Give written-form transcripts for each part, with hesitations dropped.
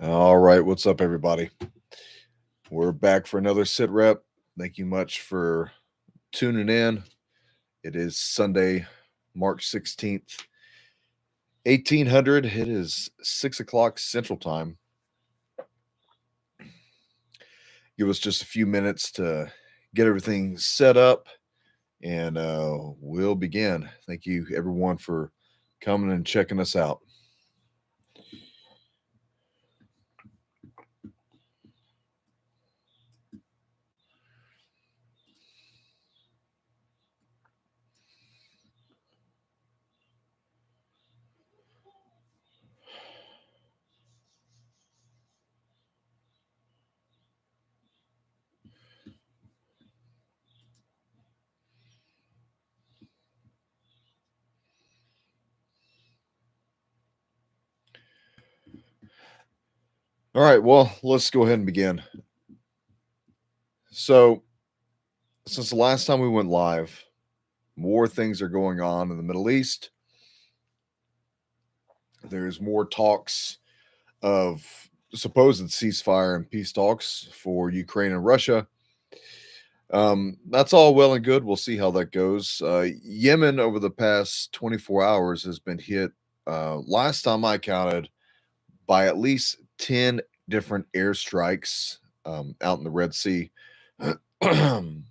All right, what's up, everybody? We're back for another sit rep. Thank you much for tuning in. It is Sunday, March 16th, 1800. It is 6 o'clock Central Time. Give us just a few minutes to get everything set up and we'll begin. Thank you, everyone, for coming and checking us out. All right, well, let's go ahead and begin. So, since the last time we went live, more things are going on in the Middle East. There's more talks of supposed ceasefire and peace talks for Ukraine and Russia. That's all well and good. We'll see how that goes. Yemen over the past 24 hours has been hit, last time I counted, by at least 10 different airstrikes out in the Red Sea. Iran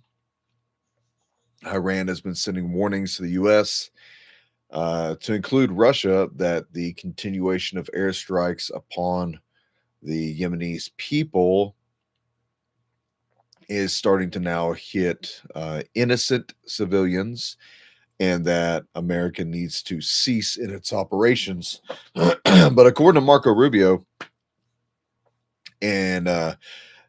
has been sending warnings to the U.S., to include Russia, that the continuation of airstrikes upon the Yemenis people is starting to now hit innocent civilians, and that America needs to cease in its operations. But according to Marco Rubio and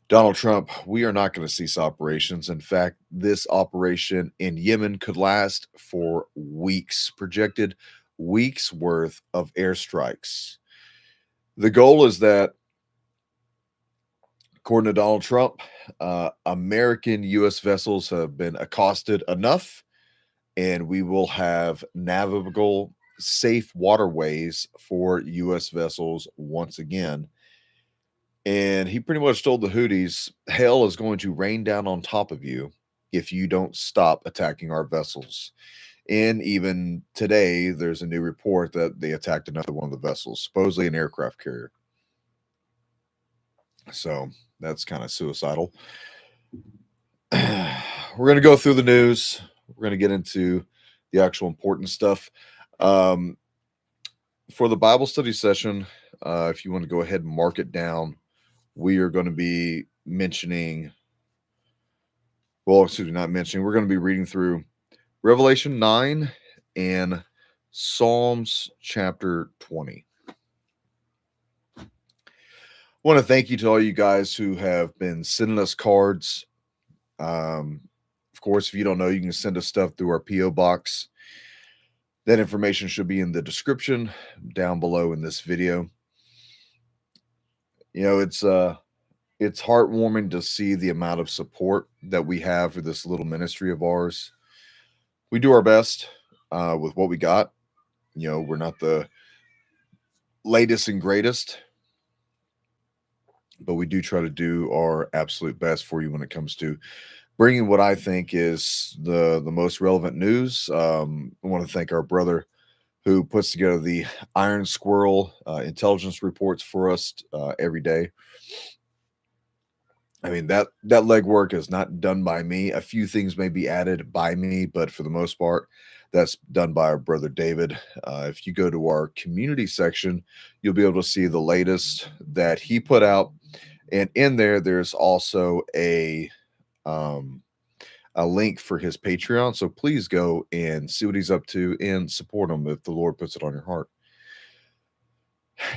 Donald Trump, we are not going to cease operations. In fact, this operation in Yemen could last for weeks, projected weeks worth of airstrikes. The goal is that, according to Donald Trump, American U.S. vessels have been accosted enough, and we will have navigable, safe waterways for U.S. vessels once again. And he pretty much told the Houthis, hell is going to rain down on top of you if you don't stop attacking our vessels. And even today, there's a new report that they attacked another one of the vessels, supposedly an aircraft carrier. So that's kind of suicidal. We're going to go through the news. We're going to get into the actual important stuff. For the Bible study session, if you want to go ahead and mark it down, we are going to be mentioning, well, excuse me, not mentioning, we're going to be reading through Revelation 9 and Psalms chapter 20. I want to thank you to all you guys who have been sending us cards. Of course, if you don't know, you can send us stuff through our P.O. box. That information should be in the description down below in this video. You know, it's heartwarming to see the amount of support that we have for this little ministry of ours. We do our best with what we got. You know, we're not the latest and greatest, but we do try to do our absolute best for you when it comes to bringing what I think is the most relevant news. I want to thank our brother who puts together the Iron Squirrel intelligence reports for us every day. I mean, that legwork is not done by me. A few things may be added by me, but for the most part, that's done by our brother David. If you go to our community section, you'll be able to see the latest that he put out, and in there, there's also a link for his Patreon. So please go and see what he's up to and support him if the Lord puts it on your heart.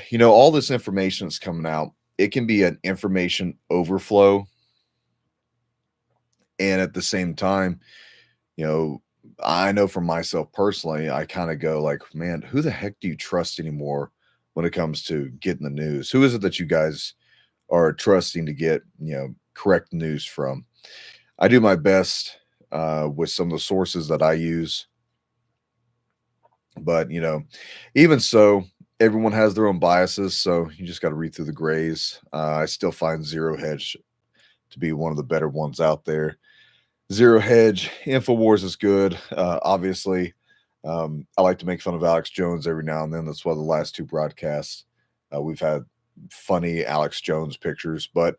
You know, all this information that's coming out, it can be an information overflow. And at the same time, you know, I know for myself personally, I kind of go like, man, who the heck do you trust anymore when it comes to getting the news? Who is it that you guys are trusting to get, you know, correct news from? I do my best with some of the sources that I use. But, you know, even so, everyone has their own biases, so you just got to read through the grays. I still find Zero Hedge to be one of the better ones out there. Zero Hedge, Infowars is good. Obviously, I like to make fun of Alex Jones every now and then. That's why the last two broadcasts we've had funny Alex Jones pictures, but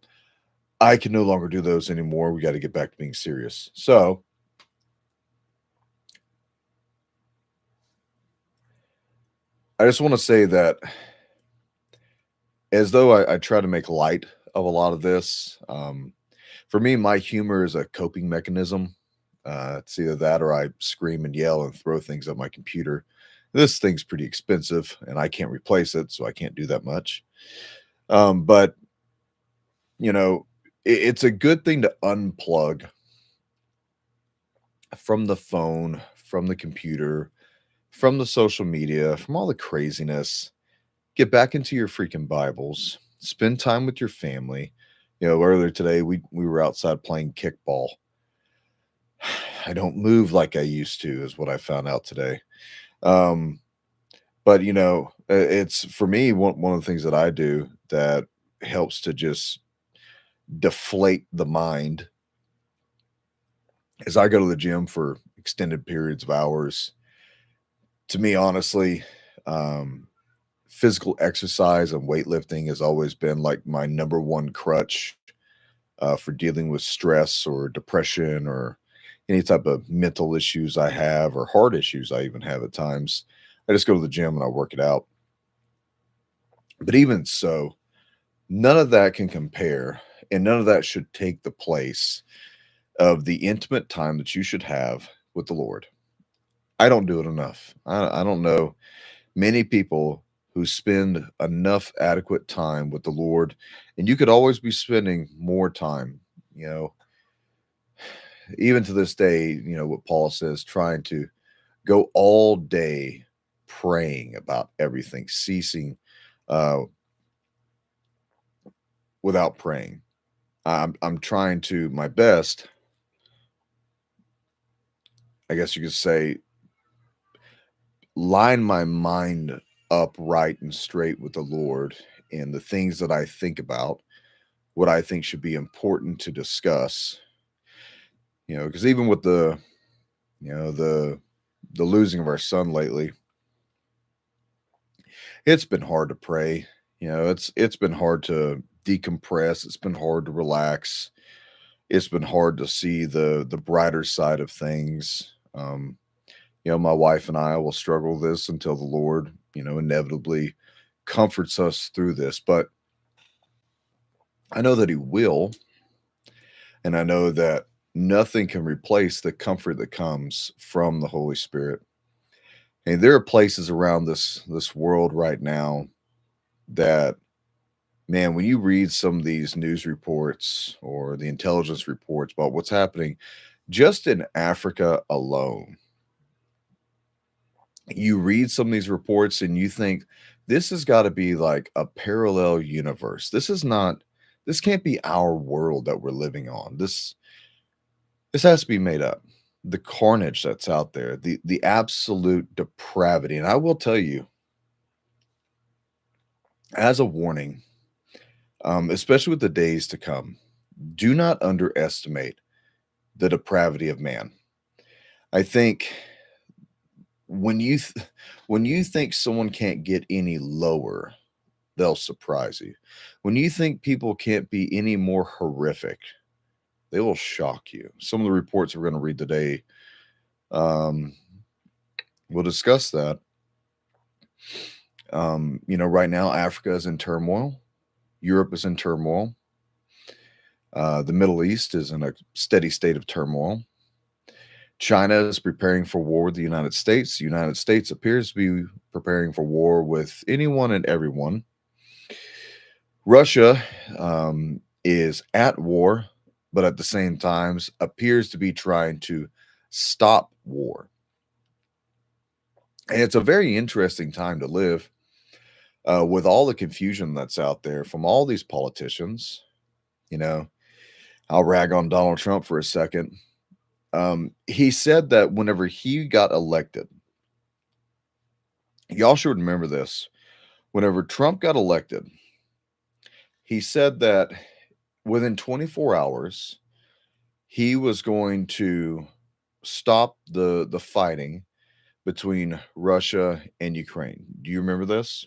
I can no longer do those anymore. We got to get back to being serious. So, I just want to say that as though I try to make light of a lot of this, for me, my humor is a coping mechanism. It's either that or I scream and yell and throw things at my computer. This thing's pretty expensive and I can't replace it, so I can't do that much. But, you know, it's a good thing to unplug from the phone, from the computer, from the social media, from all the craziness. Get back into your freaking Bibles, spend time with your family. Earlier today we were outside playing kickball. I don't move like I used to, is what I found out today. Um, but it's for me one of the things that I do that helps to just deflate the mind is I go to the gym for extended periods of hours. To me, honestly, physical exercise and weightlifting has always been like my number one crutch for dealing with stress or depression or any type of mental issues I have or heart issues I even have at times. I just go to the gym and I work it out. But even so, none of that can compare and none of that should take the place of the intimate time that you should have with the Lord. I don't do it enough. I don't know many people who spend enough adequate time with the Lord, and you could always be spending more time, you know, even to this day, what Paul says, trying to go all day praying about everything, ceasing uh, without praying. I'm trying to my best, I guess you could say, line my mind up right and straight with the Lord and the things that I think about, what I think should be important to discuss. Because even with the losing of our son lately, it's been hard to pray. It's been hard to decompress. It's been hard to relax. It's been hard to see the brighter side of things. My wife and I will struggle with this until the Lord, inevitably comforts us through this. But I know that He will, and I know that nothing can replace the comfort that comes from the Holy Spirit. And there are places around this world right now that, man, when you read some of these news reports or the intelligence reports about what's happening just in Africa alone, you read some of these reports and you think this has got to be like a parallel universe. This can't be our world that we're living on. This has to be made up. The carnage that's out there, the absolute depravity. And I will tell you, as a warning, especially with the days to come, do not underestimate the depravity of man. I think when when you think someone can't get any lower, they'll surprise you. When you think people can't be any more horrific, they will shock you. Some of the reports we're going to read today, um, we'll discuss that. Right now, Africa is in turmoil. Europe is in turmoil. The Middle East is in a steady state of turmoil. China is preparing for war with the United States. The United States appears to be preparing for war with anyone and everyone. Russia is at war, but at the same time appears to be trying to stop war. And it's a very interesting time to live with all the confusion that's out there from all these politicians. I'll rag on Donald Trump for a second. He said that whenever he got elected, y'all should remember this. Whenever Trump got elected, he said that within 24 hours, he was going to stop the fighting between Russia and Ukraine. Do you remember this?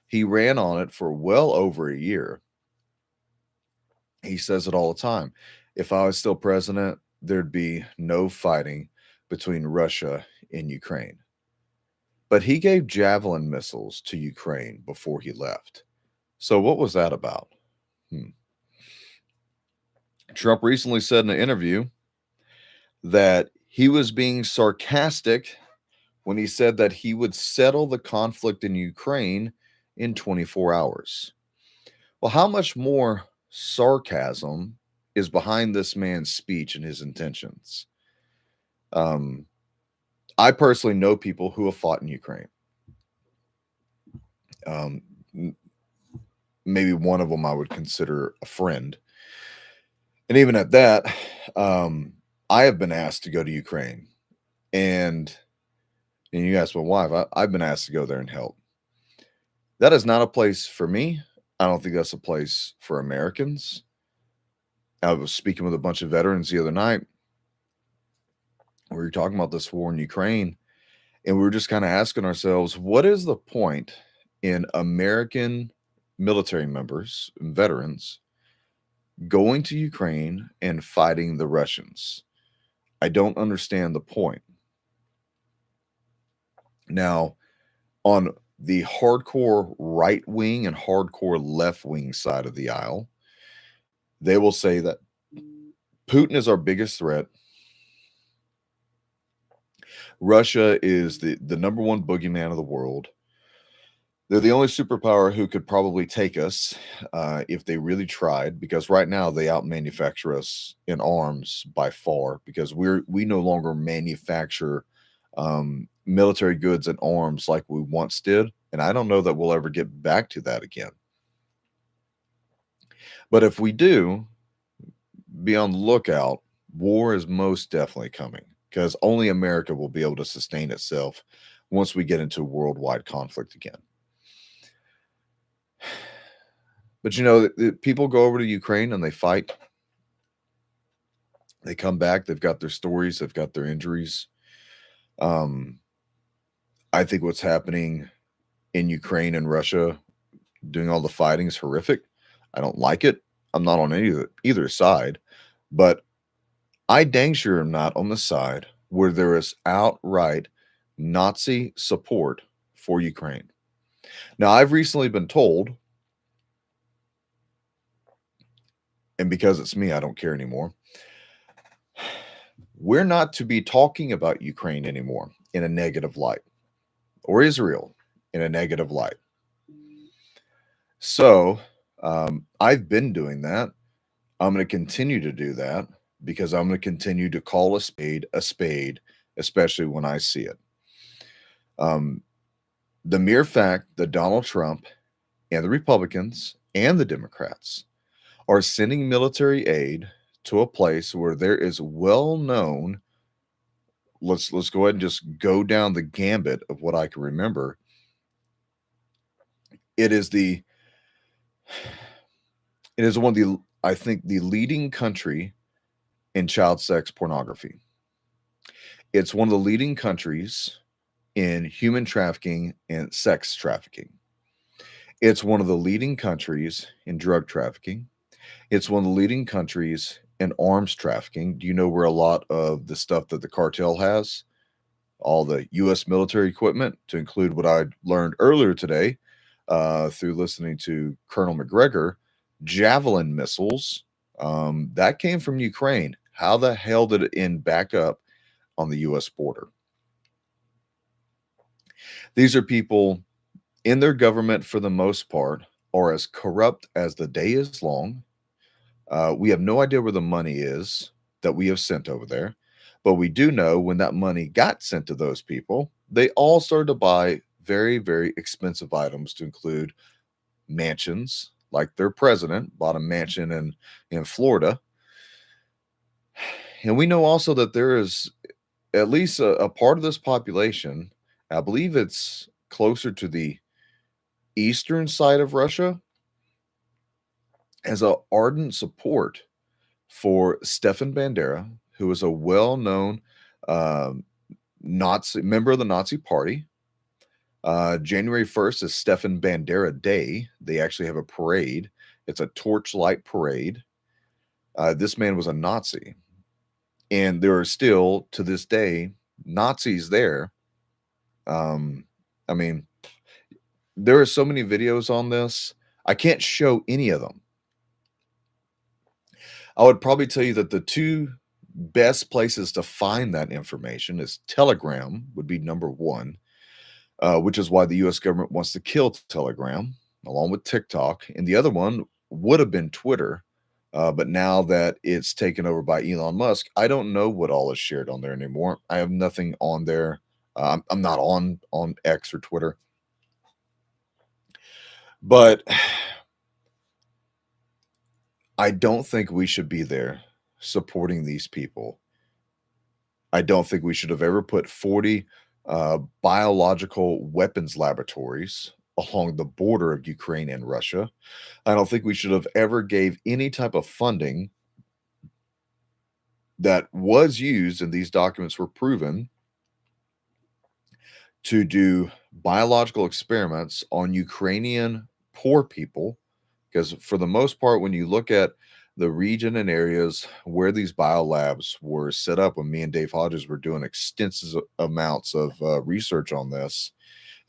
He ran on it for well over a year. He says it all the time. If I was still president, there'd be no fighting between Russia and Ukraine. But he gave javelin missiles to Ukraine before he left. So what was that about? Trump recently said in an interview that he was being sarcastic when he said that he would settle the conflict in Ukraine in 24 hours. Well, how much more sarcasm is behind this man's speech and his intentions? I personally know people who have fought in Ukraine. Maybe one of them I would consider a friend. And even at that, I have been asked to go to Ukraine. And you ask my wife, I've been asked to go there and help. That is not a place for me. I don't think that's a place for Americans. I was speaking with a bunch of veterans the other night. We were talking about this war in Ukraine, and we were just kind of asking ourselves, what is the point in American military members and veterans going to Ukraine and fighting the Russians? I don't understand the point. Now, on the hardcore right wing and hardcore left wing side of the aisle, they will say that Putin is our biggest threat. Russia is the number one boogeyman of the world. They're the only superpower who could probably take us if they really tried, because right now they out-manufacture us in arms by far, because we no longer manufacture military goods and arms like we once did, and I don't know that we'll ever get back to that again. But if we do, be on the lookout. War is most definitely coming, because only America will be able to sustain itself once we get into worldwide conflict again. But people go over to Ukraine and they fight. They come back. They've got their stories. They've got their injuries. I think what's happening in Ukraine and Russia, doing all the fighting, is horrific. I don't like it. I'm not on either side, but I dang sure am not on the side where there is outright Nazi support for Ukraine. Now, I've recently been told, and because it's me, I don't care anymore, we're not to be talking about Ukraine anymore in a negative light, or Israel in a negative light. So I've been doing that. I'm going to continue to do that, because I'm going to continue to call a spade, especially when I see it. The mere fact that Donald Trump and the Republicans and the Democrats are sending military aid to a place where there is well-known, let's go ahead and just go down the gambit of what I can remember. It is one of the, I think, the leading country in child sex pornography. It's one of the leading countries in human trafficking and sex trafficking. It's one of the leading countries in drug trafficking. It's one of the leading countries in arms trafficking. Do you know where a lot of the stuff that the cartel has? All the U.S. military equipment, to include what I learned earlier today through listening to Colonel McGregor, javelin missiles, that came from Ukraine. How the hell did it end back up on the U.S. border? These are people in their government, for the most part, are as corrupt as the day is long. We have no idea where the money is that we have sent over there, but we do know when that money got sent to those people, they all started to buy very, very expensive items, to include mansions, like their president bought a mansion in Florida. And we know also that there is at least a part of this population, I believe it's closer to the eastern side of Russia has an ardent support for Stefan Bandera, who was a well-known um, Nazi member of the Nazi Party. January 1st is Stefan Bandera Day. They actually have a parade. It's a torchlight parade. This man was a Nazi, and there are still to this day Nazis there. I mean, there are so many videos on this. I can't show any of them. I would probably tell you that the two best places to find that information is Telegram would be number one, which is why the U.S. government wants to kill Telegram along with TikTok, and the other one would have been Twitter. But now that it's taken over by Elon Musk, I don't know what all is shared on there anymore. I have nothing on there. I'm not on X or Twitter. But I don't think we should be there supporting these people. I don't think we should have ever put 40 biological weapons laboratories along the border of Ukraine and Russia. I don't think we should have ever gave any type of funding that was used, and these documents were proven, to do biological experiments on Ukrainian poor people. Because for the most part, when you look at the region and areas where these biolabs were set up, when me and Dave Hodges were doing extensive amounts of research on this,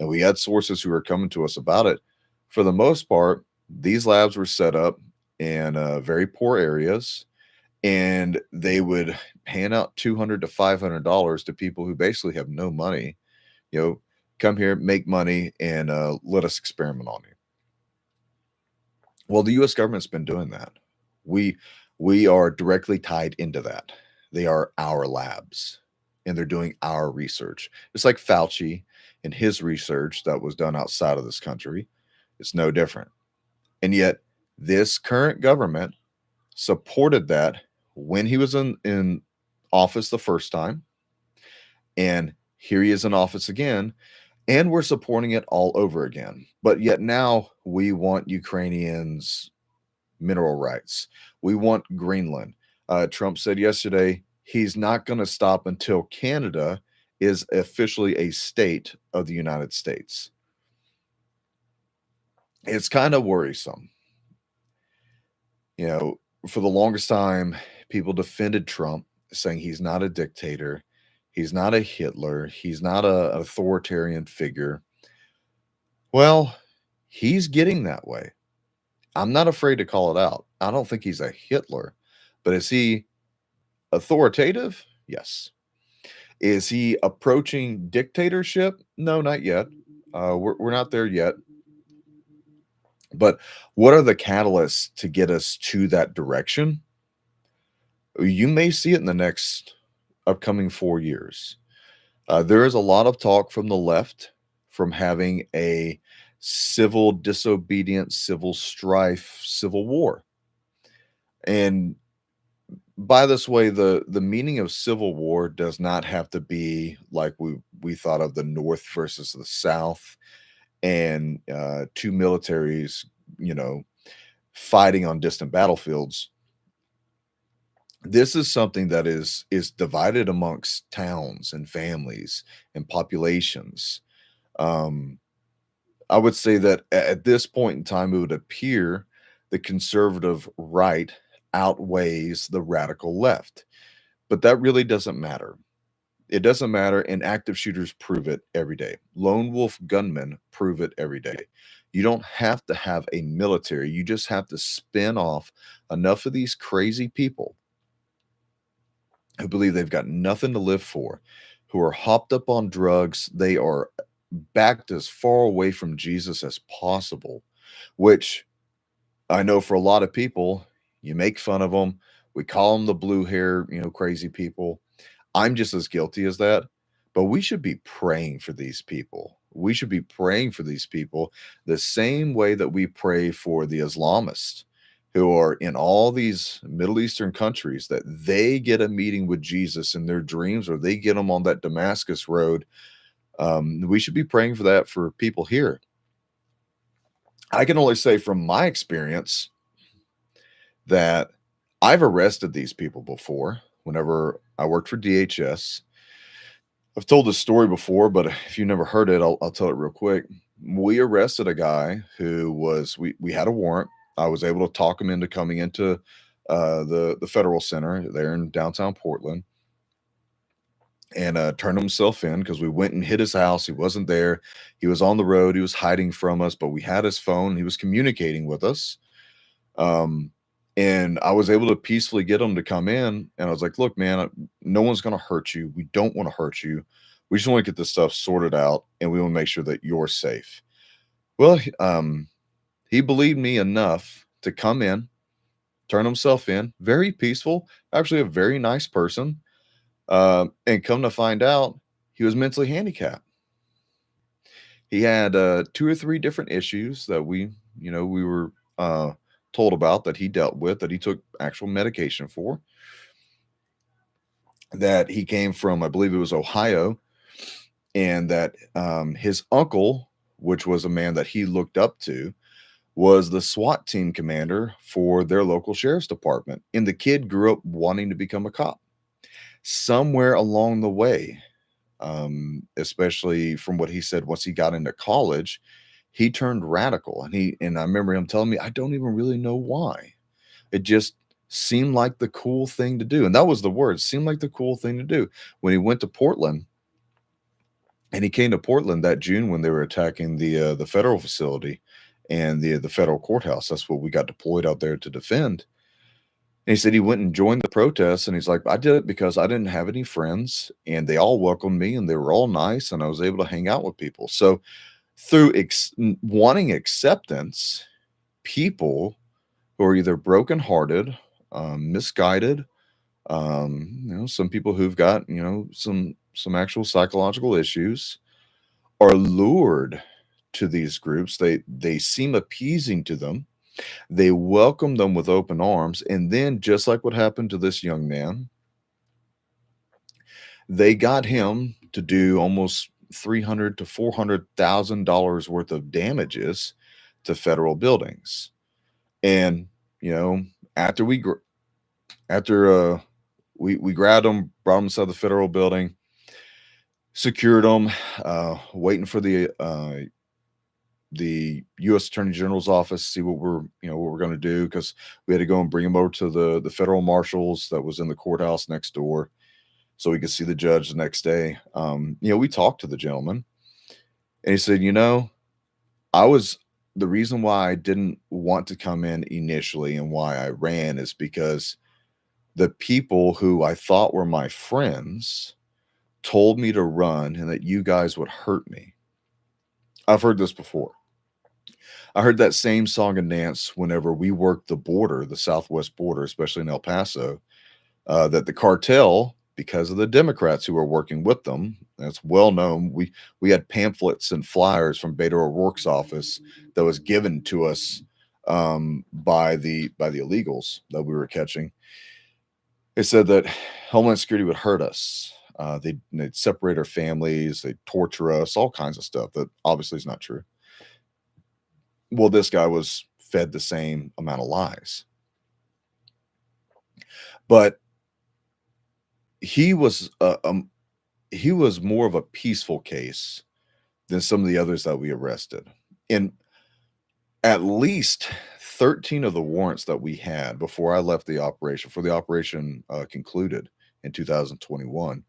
and we had sources who were coming to us about it, for the most part, these labs were set up in very poor areas, and they would hand out $200 to $500 to people who basically have no money. Come here, make money, and let us experiment on you. Well, the U.S. government's been doing that. We are directly tied into that. They are our labs, and they're doing our research. It's like Fauci and his research that was done outside of this country. It's no different. And yet, this current government supported that when he was in office the first time, and here he is in office again, and we're supporting it all over again. But yet now we want Ukrainians' mineral rights. We want Greenland. Trump said yesterday he's not going to stop until Canada is officially a state of the United States. It's kind of worrisome. For the longest time, people defended Trump, saying he's not a dictator. He's not a Hitler. He's not an authoritarian figure. Well, he's getting that way. I'm not afraid to call it out. I don't think he's a Hitler, but is he authoritative? Yes. Is he approaching dictatorship? No, not yet. We're not there yet. But what are the catalysts to get us to that direction? You may see it in the next upcoming 4 years. There is a lot of talk from the left from having a civil disobedience, civil strife, civil war. And by this way, the meaning of civil war does not have to be like we thought of the North versus the South, and two militaries, fighting on distant battlefields. This is something that is divided amongst towns and families and populations. I would say that at this point in time, it would appear the conservative right outweighs the radical left, but that really doesn't matter. It doesn't matter, and active shooters prove it every day. Lone wolf gunmen prove it every day. You don't have to have a military. You just have to spin off enough of these crazy people who believe they've got nothing to live for, who are hopped up on drugs. They are backed as far away from Jesus as possible, which I know for a lot of people, you make fun of them. We call them the blue hair, crazy people. I'm just as guilty as that, but we should be praying for these people. We should be praying for these people the same way that we pray for the Islamists who are in all these Middle Eastern countries, that they get a meeting with Jesus in their dreams, or they get them on that Damascus road. We should be praying for that for people here. I can only say from my experience that I've arrested these people before whenever I worked for DHS. I've told this story before, but if you never heard it, I'll tell it real quick. We arrested a guy who was we had a warrant. I was able to talk him into coming into the federal center there in downtown Portland and turned himself in because we went and hit his house. He wasn't there. He was on the road. He was hiding from us, but we had his phone. He was communicating with us. Um, and I was able to peacefully get him to come in. And I was like, look, man, no one's going to hurt you. We don't want to hurt you. We just want to get this stuff sorted out and we want to make sure that you're safe. Well, he believed me enough to come in, turn himself in, very peaceful, actually a very nice person. And come to find out, he was mentally handicapped. He had 2 or 3 different issues that we were told about that he dealt with, that he took actual medication for. That he came from, I believe it was Ohio, and that his uncle, which was a man that he looked up to, was the SWAT team commander for their local sheriff's department. And the kid grew up wanting to become a cop. Somewhere along the way, especially from what he said, once he got into college, he turned radical. And I remember him telling me, I don't even really know why. It just seemed like the cool thing to do. And that was the word, seemed like the cool thing to do. When he went to Portland, and he came to Portland that June when they were attacking the federal facility and the federal courthouse. That's what we got deployed out there to defend. And he said he went and joined the protests, and he's like, I did it because I didn't have any friends, and they all welcomed me, and they were all nice, and I was able to hang out with people. So through wanting acceptance, people who are either brokenhearted, misguided, some people who've got some actual psychological issues are lured to these groups. They seem appeasing to them. They welcome them with open arms, and then just like what happened to this young man, they got him to do almost $300,000 to $400,000 worth of damages to federal buildings. And after we grabbed him, brought him inside the federal building, secured him, waiting for the U.S. Attorney General's office, see what we're going to do, because we had to go and bring him over to the federal marshals that was in the courthouse next door, so we could see the judge the next day. We talked to the gentleman, and he said, the reason why I didn't want to come in initially and why I ran is because the people who I thought were my friends told me to run and that you guys would hurt me. I've heard this before. I heard that same song and dance whenever we worked the border, the southwest border, especially in El Paso, that the cartel, because of the Democrats who were working with them, that's well known. We had pamphlets and flyers from Beto O'Rourke's office that was given to us by the illegals that we were catching. They said that Homeland Security would hurt us. They'd separate our families, they'd torture us, all kinds of stuff that obviously is not true. Well, this guy was fed the same amount of lies. But he was more of a peaceful case than some of the others that we arrested. And at least 13 of the warrants that we had before I left the operation, for the operation concluded in 2021,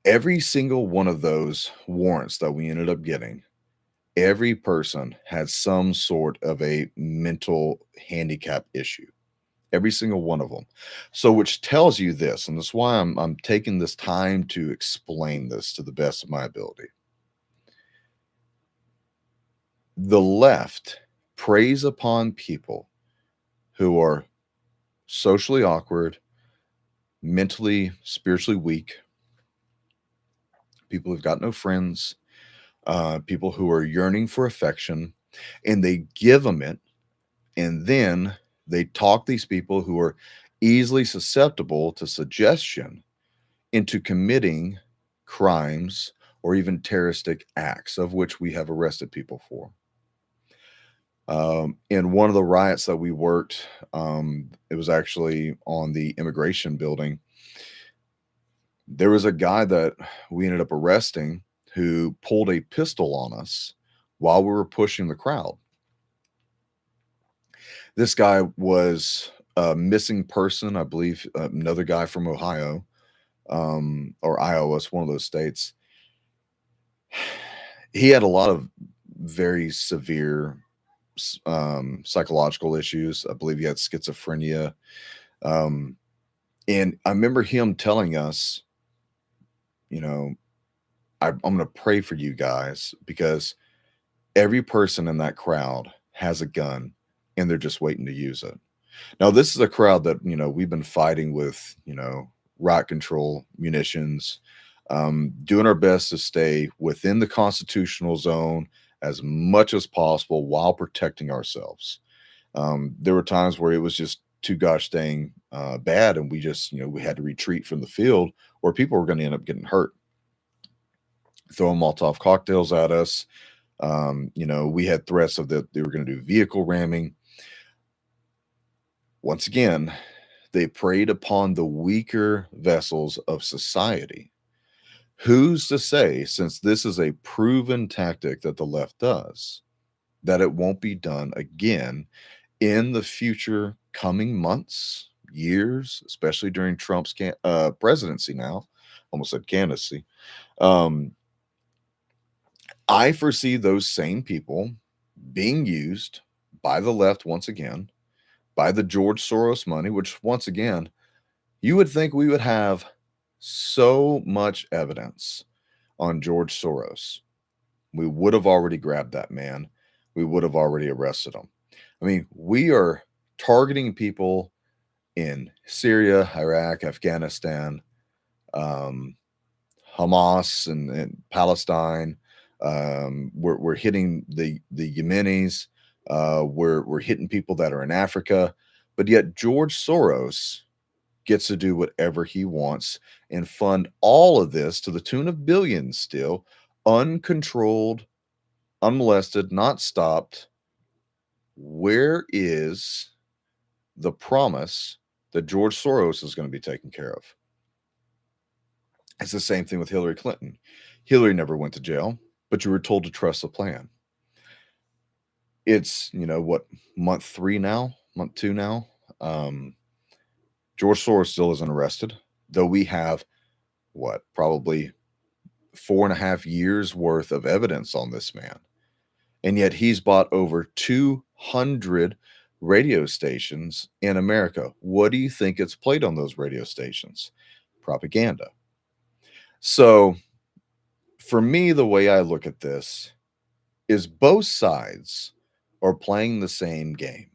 every single one of those warrants that we ended up getting, every person had some sort of a mental handicap issue. Every single one of them. So, which tells you this, and that's why I'm taking this time to explain this to the best of my ability. The left preys upon people who are socially awkward, mentally, spiritually weak, people who've got no friends, people who are yearning for affection, and they give them it, and then they talk these people who are easily susceptible to suggestion into committing crimes or even terroristic acts, of which we have arrested people for. In one of the riots that we worked, it was actually on the immigration building. There was a guy that we ended up arresting who pulled a pistol on us while we were pushing the crowd. This guy was a missing person, I believe, another guy from Ohio, or Iowa, it's one of those states. He had a lot of very severe psychological issues. I believe he had schizophrenia. Um, and I remember him telling us, you know, I'm going to pray for you guys because every person in that crowd has a gun and they're just waiting to use it. Now, this is a crowd that, we've been fighting with, riot control, munitions, doing our best to stay within the constitutional zone as much as possible while protecting ourselves. There were times where it was just too gosh dang bad, and we just, we had to retreat from the field, or people were going to end up getting hurt, throwing Molotov cocktails at us. We had threats of that they were going to do vehicle ramming. Once again, they preyed upon the weaker vessels of society. Who's to say, since this is a proven tactic that the left does, that it won't be done again in the future coming months, years, especially during Trump's presidency now? Almost said candidacy. I foresee those same people being used by the left once again, by the George Soros money, which once again, you would think we would have so much evidence on George Soros. We would have already grabbed that man. We would have already arrested him. I mean, we are targeting people in Syria, Iraq, Afghanistan, Hamas, and Palestine. We're hitting the Yemenis. We're hitting people that are in Africa. But yet George Soros gets to do whatever he wants and fund all of this to the tune of billions still, uncontrolled, unmolested, not stopped. Where is the promise that George Soros is going to be taken care of? It's the same thing with Hillary Clinton. Hillary never went to jail, but you were told to trust the plan. It's, what, month 3 now, month 2 now. George Soros still isn't arrested, though we have probably 4.5 years worth of evidence on this man. And yet he's bought over 200 radio stations in America. What do you think it's played on those radio stations? Propaganda. So for me, the way I look at this is both sides are playing the same game.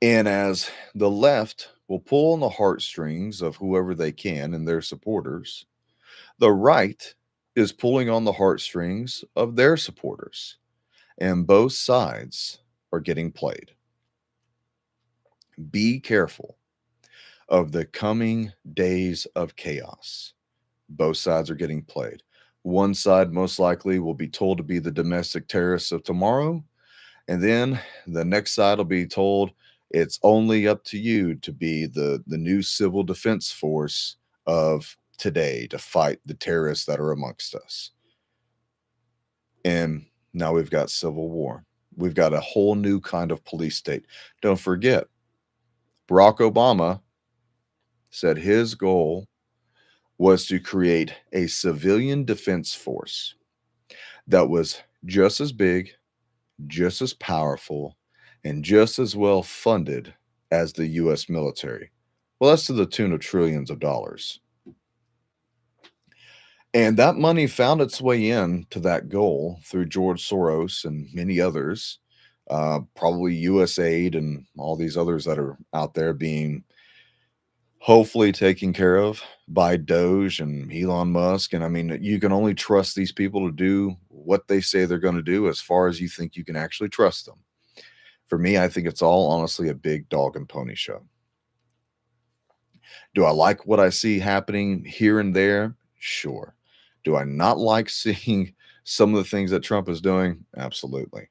And as the left will pull on the heartstrings of whoever they can and their supporters, the right is pulling on the heartstrings of their supporters. And both sides are getting played. Be careful of the coming days of chaos. Both sides are getting played. One side most likely will be told to be the domestic terrorists of tomorrow. And then the next side will be told it's only up to you to be the new civil defense force of today to fight the terrorists that are amongst us. And now we've got civil war. We've got a whole new kind of police state. Don't forget, Barack Obama said his goal was to create a civilian defense force that was just as big, just as powerful, and just as well funded as the U.S. military. Well, that's to the tune of trillions of dollars. And that money found its way in to that goal through George Soros and many others, probably USAID and all these others that are out there being hopefully taken care of by Doge and Elon Musk. And I mean, you can only trust these people to do what they say they're going to do as far as you think you can actually trust them. For me, I think it's all honestly a big dog and pony show. Do I like what I see happening here and there? Sure. Do I not like seeing some of the things that Trump is doing? Absolutely.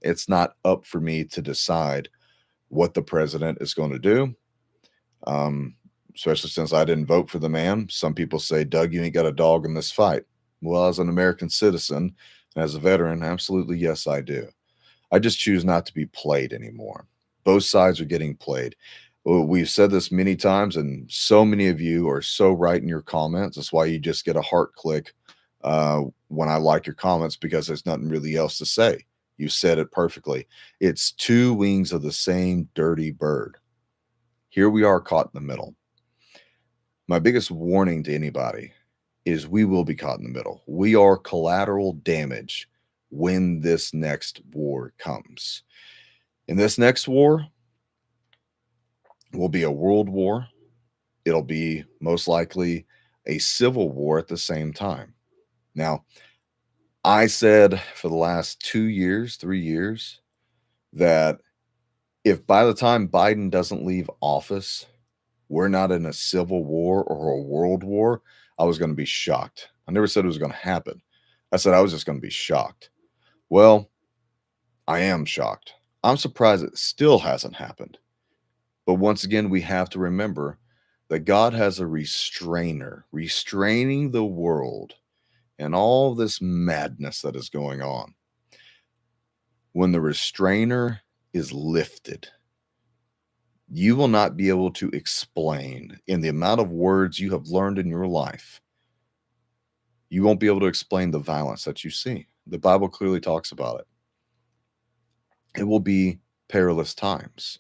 It's not up for me to decide what the president is going to do, um, especially since I didn't vote for the man. Some people say, Doug, you ain't got a dog in this fight. Well, as an American citizen and as a veteran, absolutely, yes, I do. I just choose not to be played anymore. Both sides are getting played. We've said this many times, and so many of you are so right in your comments. That's why you just get a heart click when I like your comments, because there's nothing really else to say. You said it perfectly. It's two wings of the same dirty bird. Here we are caught in the middle. My biggest warning to anybody is we will be caught in the middle. We are collateral damage when this next war comes. And this next war will be a world war. It'll be most likely a civil war at the same time. Now, I said for the last 2 years, 3 years, that if by the time Biden doesn't leave office, we're not in a civil war or a world war, I was going to be shocked. I never said it was going to happen. I said I was just going to be shocked. Well, I am shocked. I'm surprised it still hasn't happened. But once again, we have to remember that God has a restrainer restraining the world and all this madness that is going on. When the restrainer is lifted, you will not be able to explain in the amount of words you have learned in your life. You won't be able to explain the violence that you see. The Bible clearly talks about it. It will be perilous times.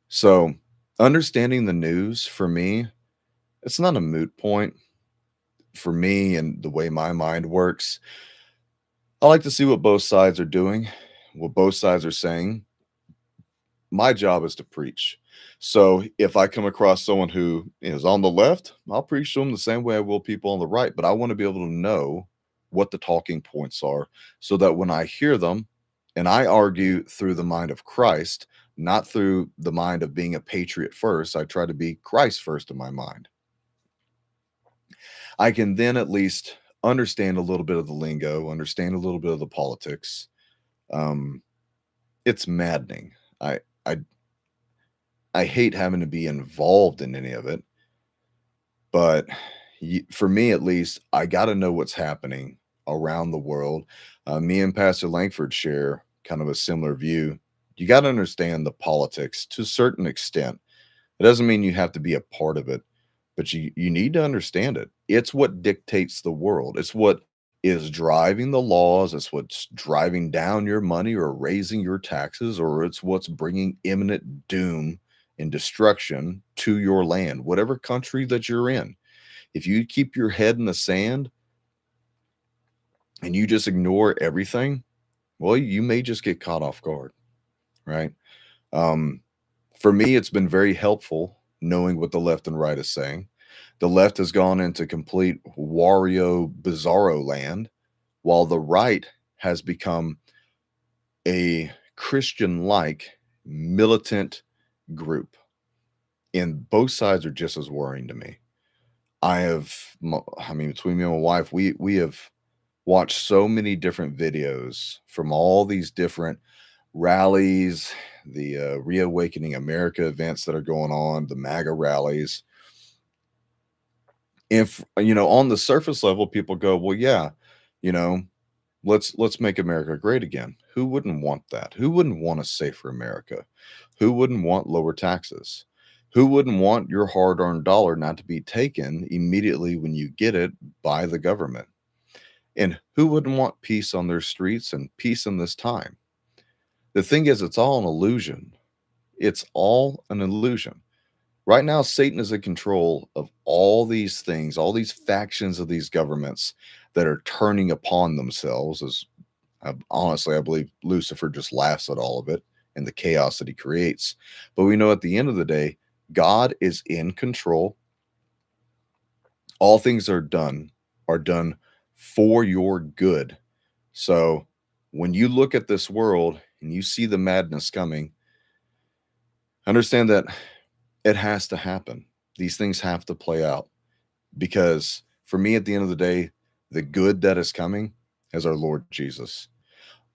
So, understanding the news for me, it's not a moot point for me and the way my mind works. I like to see what both sides are doing, what both sides are saying. My job is to preach. So if I come across someone who is on the left, I'll preach to them the same way I will people on the right. But I want to be able to know what the talking points are so that when I hear them and I argue through the mind of Christ, not through the mind of being a patriot first, I try to be Christ first in my mind. I can then at least understand a little bit of the lingo, understand a little bit of the politics. Um, it's maddening. I I hate having to be involved in any of it, but for me at least, I got to know what's happening around the world. Me and Pastor Langford share kind of a similar view. You got to understand the politics to a certain extent. It doesn't mean you have to be a part of it, but you need to understand it. It's what dictates the world. It's what is driving the laws. It's what's driving down your money or raising your taxes, or it's what's bringing imminent doom and destruction to your land, whatever country that you're in. If you keep your head in the sand and you just ignore everything, well, you may just get caught off guard, right? Um, for me, it's been very helpful knowing what the left and right is saying. The left has gone into complete Wario Bizarro land, while the right has become a Christian like militant group. And both sides are just as worrying to me. I mean, between me and my wife, we have watched so many different videos from all these different rallies, the Reawakening America events that are going on, the MAGA rallies. If on the surface level, people go, well, yeah, you know, let's make America great again. Who wouldn't want that? Who wouldn't want a safer America? Who wouldn't want lower taxes? Who wouldn't want your hard-earned dollar not to be taken immediately when you get it by the government? And who wouldn't want peace on their streets and peace in this time? The thing is, it's all an illusion. It's all an illusion. Right now, Satan is in control of all these things, all these factions of these governments that are turning upon themselves. As honestly, I believe Lucifer just laughs at all of it and the chaos that he creates. But we know at the end of the day, God is in control. All things are done for your good. So when you look at this world and you see the madness coming, understand that it has to happen. These things have to play out because For me, at the end of the day, the good that is coming is our Lord Jesus.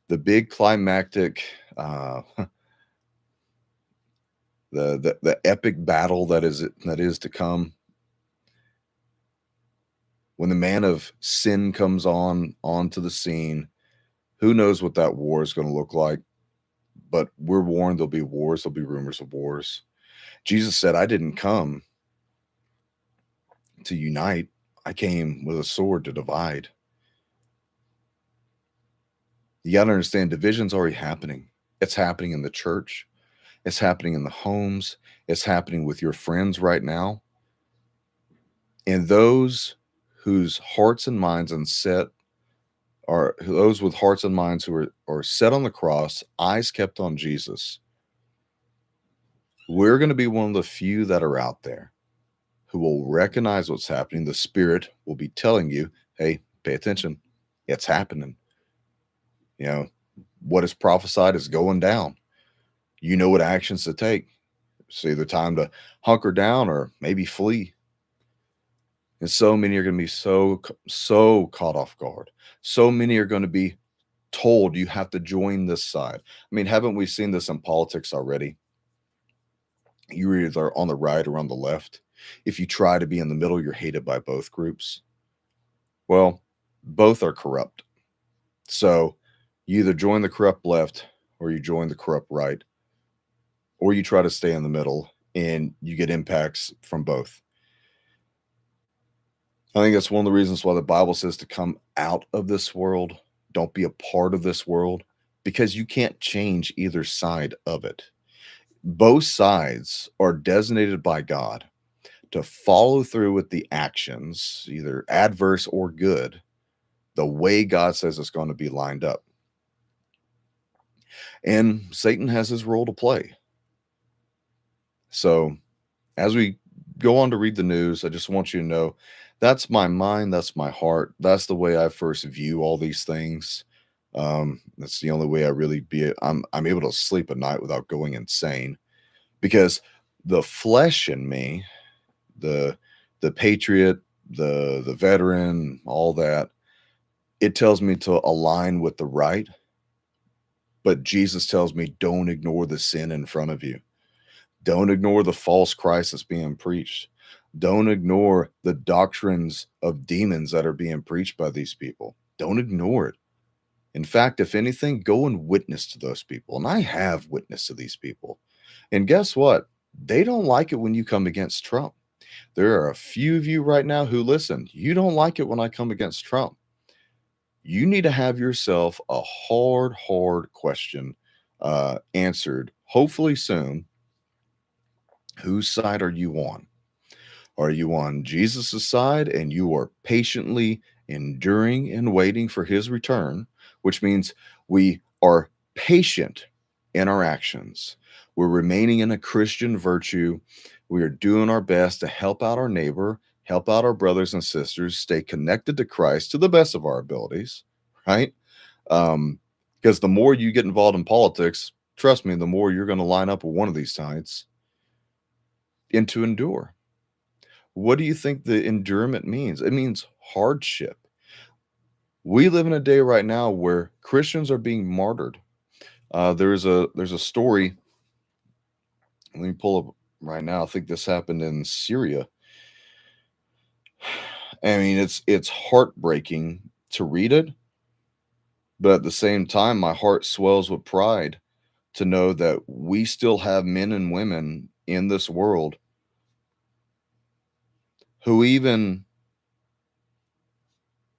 The big climactic, the epic battle that is to come, when the man of sin comes onto the scene. Who knows what that war is going to look like? But we're warned there'll be wars, there'll be rumors of wars. Jesus said, I didn't come to unite, I came with a sword to divide. You got to understand, division's already happening. It's happening in the church, it's happening in the homes, it's happening with your friends right now. And those whose hearts and minds are those with hearts and minds who are set on the cross, eyes kept on Jesus. We're going to be one of the few that are out there who will recognize what's happening. The Spirit will be telling you, hey, pay attention. It's happening. You know, what is prophesied is going down. You know what actions to take. It's either time to hunker down or maybe flee. And so many are going to be so caught off guard. So many are going to be told you have to join this side. I mean, haven't we seen this in politics already? You're either on the right or on the left. If you try to be in the middle, you're hated by both groups. Well, both are corrupt. So you either join the corrupt left or you join the corrupt right, or you try to stay in the middle and you get impacts from both. I think that's one of the reasons why the Bible says to come out of this world. Don't be a part of this world, because you can't change either side of it. Both sides are designated by God to follow through with the actions, either adverse or good, the way God says it's going to be lined up. And Satan has his role to play. So as we go on to read the news, I just want you to know that's my mind, that's my heart, that's the way I first view all these things. That's the only way I really I'm able to sleep at night without going insane, because the flesh in me, the patriot, the veteran, all that, it tells me to align with the right. But Jesus tells me, don't ignore the sin in front of you. Don't ignore the false Christ that's being preached. Don't ignore the doctrines of demons that are being preached by these people. Don't ignore it. In fact, if anything, go and witness to those people. And I have witnessed to these people. And guess what? They don't like it when you come against Trump. There are a few of you right now who listen. You don't like it when I come against Trump. You need to have yourself a hard question answered, hopefully soon. Whose side are you on? Are you on Jesus' side and you are patiently enduring and waiting for his return, which means we are patient in our actions? We're remaining in a Christian virtue. We are doing our best to help out our neighbor, help out our brothers and sisters, stay connected to Christ to the best of our abilities, right? Because the more you get involved in politics, trust me, the more you're going to line up with one of these sides and to endure. What do you think the endurance means? It means hardship. We live in a day right now where Christians are being martyred. There's a story. Let me pull up right now. I think this happened in Syria. I mean, it's heartbreaking to read it, but at the same time, my heart swells with pride to know that we still have men and women in this world who, even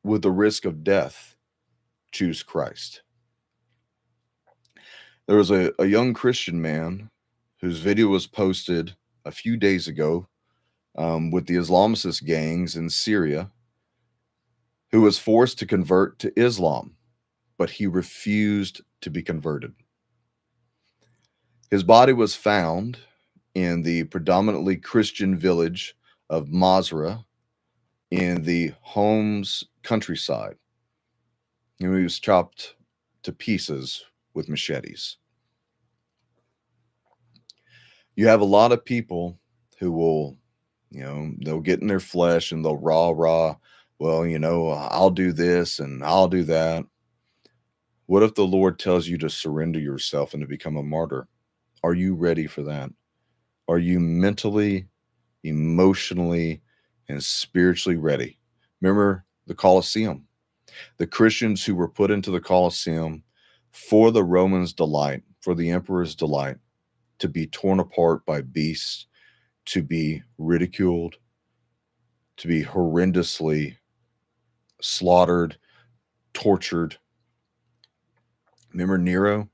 with the risk of death, choose Christ. There was a young Christian man whose video was posted a few days ago with the Islamist gangs in Syria, who was forced to convert to Islam, but he refused to be converted. His body was found in the predominantly Christian village of Masra in the Homs countryside. And he was chopped to pieces with machetes. You have a lot of people who will, they'll get in their flesh and they'll rah, Well, I'll do this and I'll do that. What if the Lord tells you to surrender yourself and to become a martyr? Are you ready for that? Are you mentally, emotionally, and spiritually ready? Remember the Colosseum, the Christians who were put into the Colosseum for the Romans' delight, for the emperor's delight, to be torn apart by beasts, to be ridiculed, to be horrendously slaughtered, tortured. Remember Nero?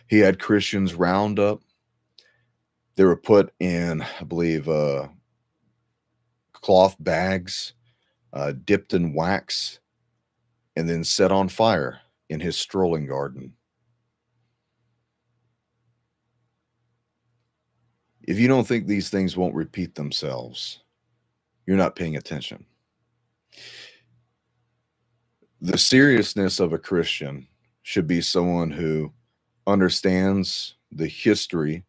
He had Christians round up. They were put in, I believe, cloth bags, dipped in wax, and then set on fire in his strolling garden. If you don't think these things won't repeat themselves, you're not paying attention. The seriousness of a Christian should be someone who understands the history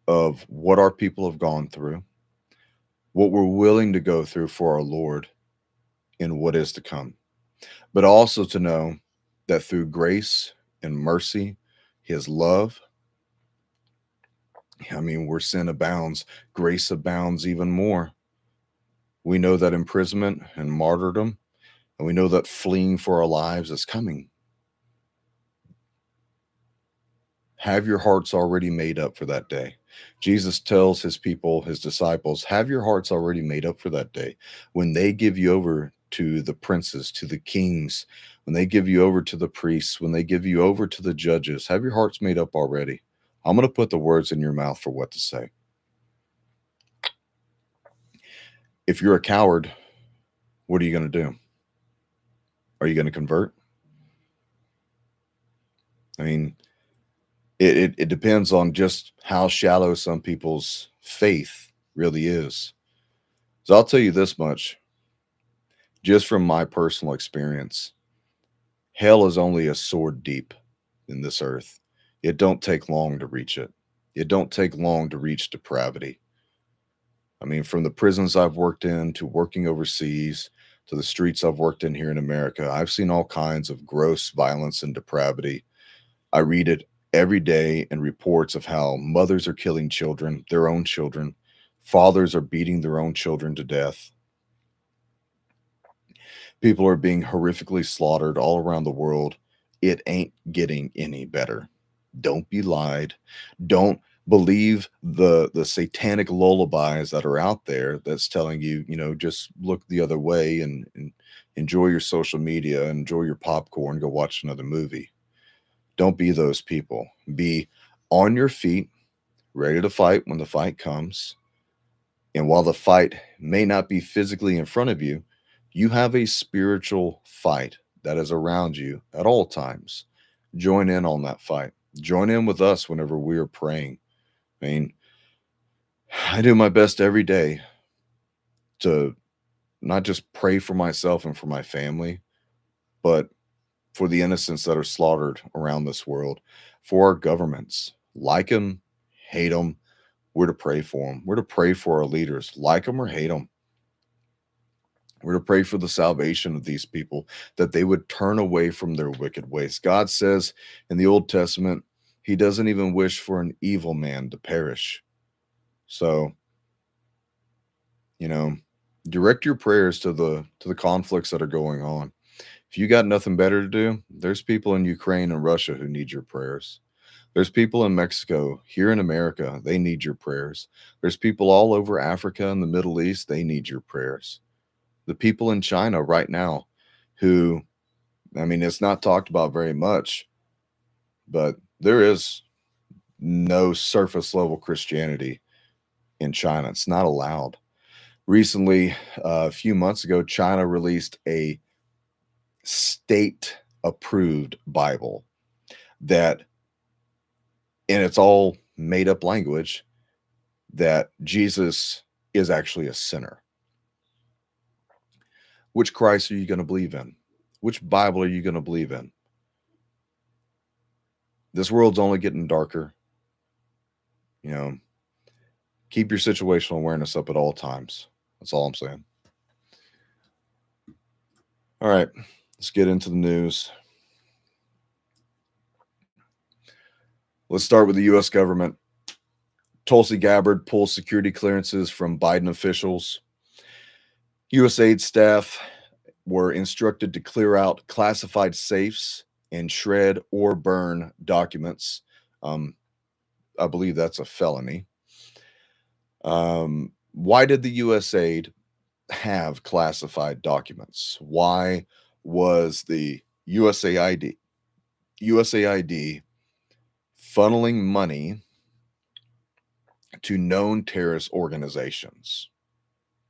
of what our people have gone through, what we're willing to go through for our Lord, and what is to come. But also to know that through grace and mercy, his love, where sin abounds, grace abounds even more. We know that imprisonment and martyrdom, and we know that fleeing for our lives is coming. Have your hearts already made up for that day. Jesus tells his people, his disciples, have your hearts already made up for that day. When they give you over to the princes, to the kings, when they give you over to the priests, when they give you over to the judges, have your hearts made up already. I'm going to put the words in your mouth for what to say. If you're a coward, what are you going to do? Are you going to convert? I mean, it depends on just how shallow some people's faith really is. So I'll tell you this much, just from my personal experience, hell is only a sword deep in this earth. It don't take long to reach it. It don't take long to reach depravity. From the prisons I've worked in to working overseas to the streets I've worked in here in America, I've seen all kinds of gross violence and depravity. I read it every day in reports of how mothers are killing children, their own children. Fathers are beating their own children to death. People are being horrifically slaughtered all around the world. It ain't getting any better. Don't be lied. Don't believe the satanic lullabies that are out there that's telling you, just look the other way and enjoy your social media, enjoy your popcorn, go watch another movie. Don't be those people. Be on your feet, ready to fight when the fight comes. And while the fight may not be physically in front of you, you have a spiritual fight that is around you at all times. Join in on that fight. Join in with us whenever we are praying. I mean, I do my best every day to not just pray for myself and for my family, but for the innocents that are slaughtered around this world, for our governments. Like them, hate them. We're to pray for them. We're to pray for our leaders, like them or hate them. We're to pray for the salvation of these people, that they would turn away from their wicked ways. God says in the Old Testament, he doesn't even wish for an evil man to perish. So, direct your prayers to the conflicts that are going on. If you got nothing better to do, there's people in Ukraine and Russia who need your prayers. There's people in Mexico, here in America, they need your prayers. There's people all over Africa and the Middle East, they need your prayers. The people in China right now who, it's not talked about very much, but there is no surface level Christianity in China. It's not allowed. Recently, a few months ago, China released a state approved Bible that, and it's all made up language, that Jesus is actually a sinner. Which Christ are you going to believe in? Which Bible are you going to believe in? This world's only getting darker. Keep your situational awareness up at all times. That's all I'm saying. All right, let's get into the news. Let's start with the U.S. government. Tulsi Gabbard pulls security clearances from Biden officials. USAID staff were instructed to clear out classified safes and shred or burn documents. I believe that's a felony. Why did the USAID have classified documents? Why was the USAID funneling money to known terrorist organizations?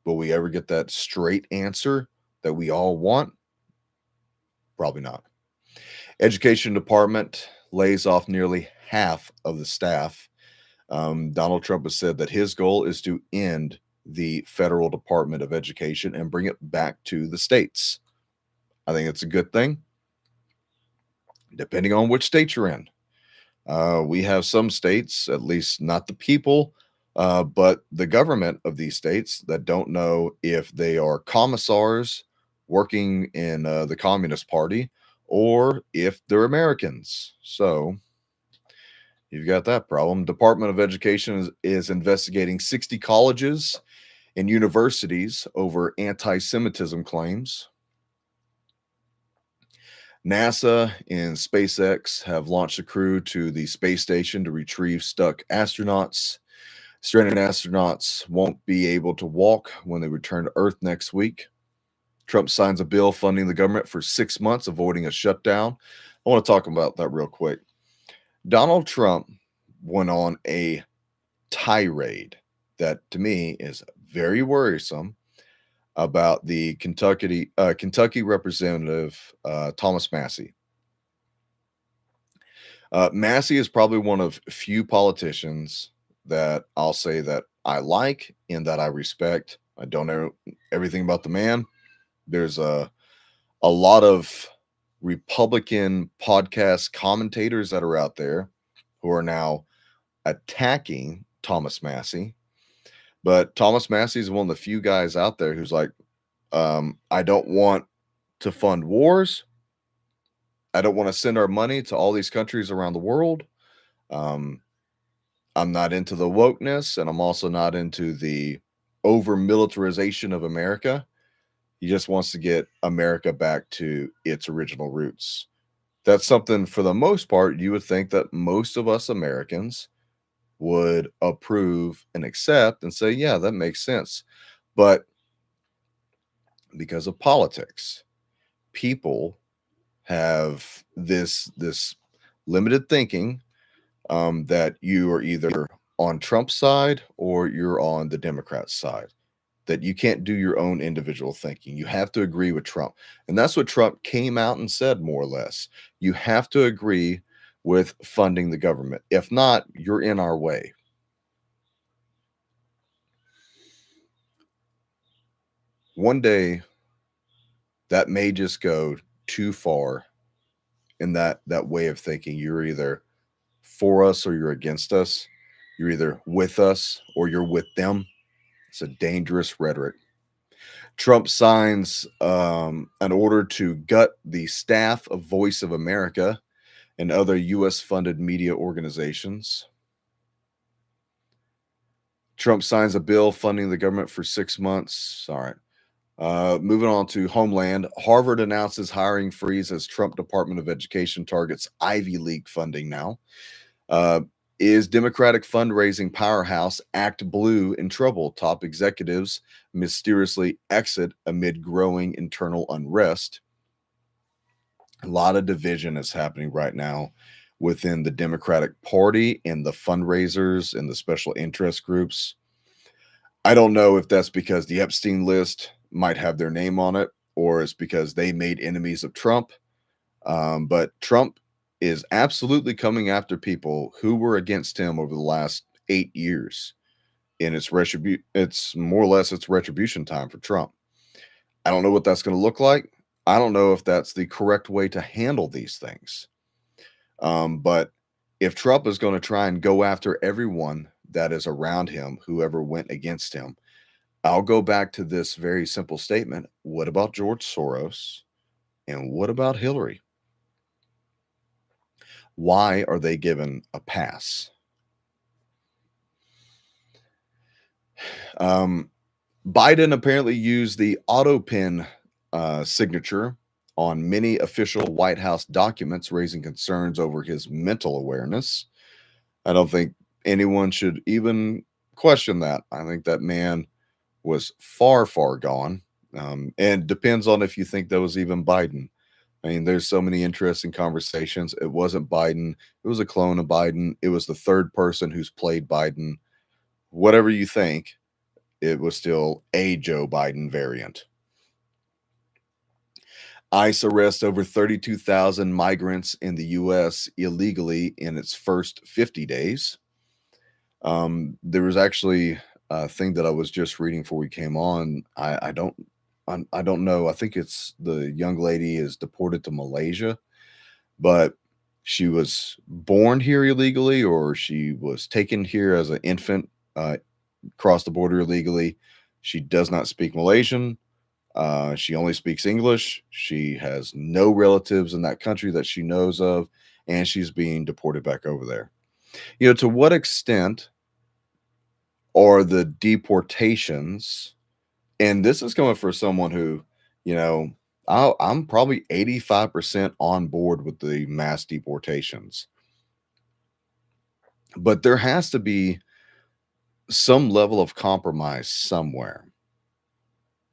Will we ever get that straight answer that we all want? Probably not. Education department lays off nearly half of the staff. Donald Trump has said that his goal is to end the federal Department of Education and bring it back to the states. I think it's a good thing, depending on which state you're in. We have some states, at least not the people, but the government of these states that don't know if they are commissars working in the Communist Party or if they're Americans. So you've got that problem. Department of Education is investigating 60 colleges and universities over anti-Semitism claims. NASA and SpaceX have launched a crew to the space station to retrieve stuck astronauts. Stranded astronauts won't be able to walk when they return to Earth next week. Trump signs a bill funding the government for 6 months, avoiding a shutdown. I want to talk about that real quick. Donald Trump went on a tirade that, to me, is very worrisome about the Kentucky representative Thomas Massie. Massie is probably one of few politicians that I'll say that I like and that I respect. I don't know everything about the man. There's a lot of Republican podcast commentators that are out there who are now attacking Thomas Massie. But Thomas Massie is one of the few guys out there who's like, I don't want to fund wars. I don't want to send our money to all these countries around the world. I'm not into the wokeness, and I'm also not into the over militarization of America. He just wants to get America back to its original roots. That's something, for the most part, you would think that most of us Americans would approve and accept and say, yeah, that makes sense. But because of politics, people have this limited thinking that you are either on Trump's side or you're on the Democrat side, that you can't do your own individual thinking. You have to agree with Trump. And that's what Trump came out and said, more or less. You have to agree with funding the government. If not, you're in our way. One day, that may just go too far in that way of thinking. You're either for us or you're against us. You're either with us or you're with them. It's a dangerous rhetoric. Trump signs an order to gut the staff of Voice of America and other U.S.-funded media organizations. Trump signs a bill funding the government for 6 months. All right. Moving on to Homeland. Harvard announces hiring freeze as Trump Department of Education targets Ivy League funding now. Is Democratic fundraising powerhouse Act Blue in trouble? Top executives mysteriously exit amid growing internal unrest. A lot of division is happening right now within the Democratic Party and the fundraisers and the special interest groups. I don't know if that's because the Epstein list might have their name on it or it's because they made enemies of Trump. But Trump is absolutely coming after people who were against him over the last 8 years. And it's more or less it's retribution time for Trump. I don't know what that's going to look like. I don't know if that's the correct way to handle these things. But if Trump is going to try and go after everyone that is around him, whoever went against him, I'll go back to this very simple statement. What about George Soros? And what about Hillary? Why are they given a pass? Um, Biden apparently used the auto pen signature on many official White House documents, raising concerns over his mental awareness. I don't think anyone should even question that. I think that man was far, far gone. And depends on if you think that was even Biden. I mean, there's so many interesting conversations. It wasn't Biden. It was a clone of Biden. It was the third person who's played Biden. Whatever you think, it was still a Joe Biden variant. ICE arrests over 32,000 migrants in the U.S. illegally in its first 50 days. There was actually a thing that I was just reading before we came on. I don't know. I think it's the young lady is deported to Malaysia, but she was born here illegally, or she was taken here as an infant, crossed the border illegally. She does not speak Malaysian. She only speaks English. She has no relatives in that country that she knows of, and she's being deported back over there. To what extent are the deportations, and this is coming for someone who, you know, I'm probably 85% on board with the mass deportations, but there has to be some level of compromise somewhere.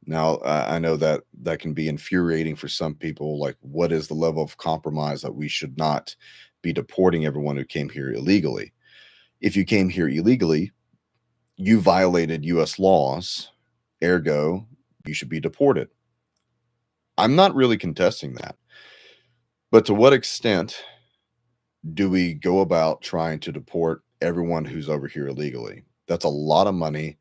Now, I know that that can be infuriating for some people. Like, what is the level of compromise that we should not be deporting everyone who came here illegally? If you came here illegally, you violated US laws, ergo, you should be deported. I'm not really contesting that. But to what extent do we go about trying to deport everyone who's over here illegally? That's a lot of money.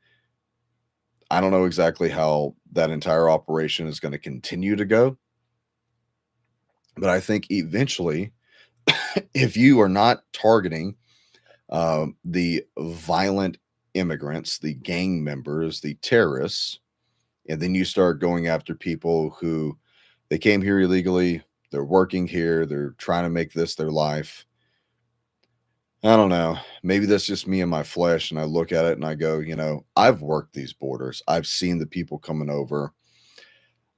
I don't know exactly how that entire operation is going to continue to go, but I think eventually, if you are not targeting the violent immigrants, the gang members, the terrorists, and then you start going after people who they came here illegally, they're working here, they're trying to make this their life. I don't know. Maybe that's just me and my flesh, and I look at it and I go, I've worked these borders. I've seen the people coming over.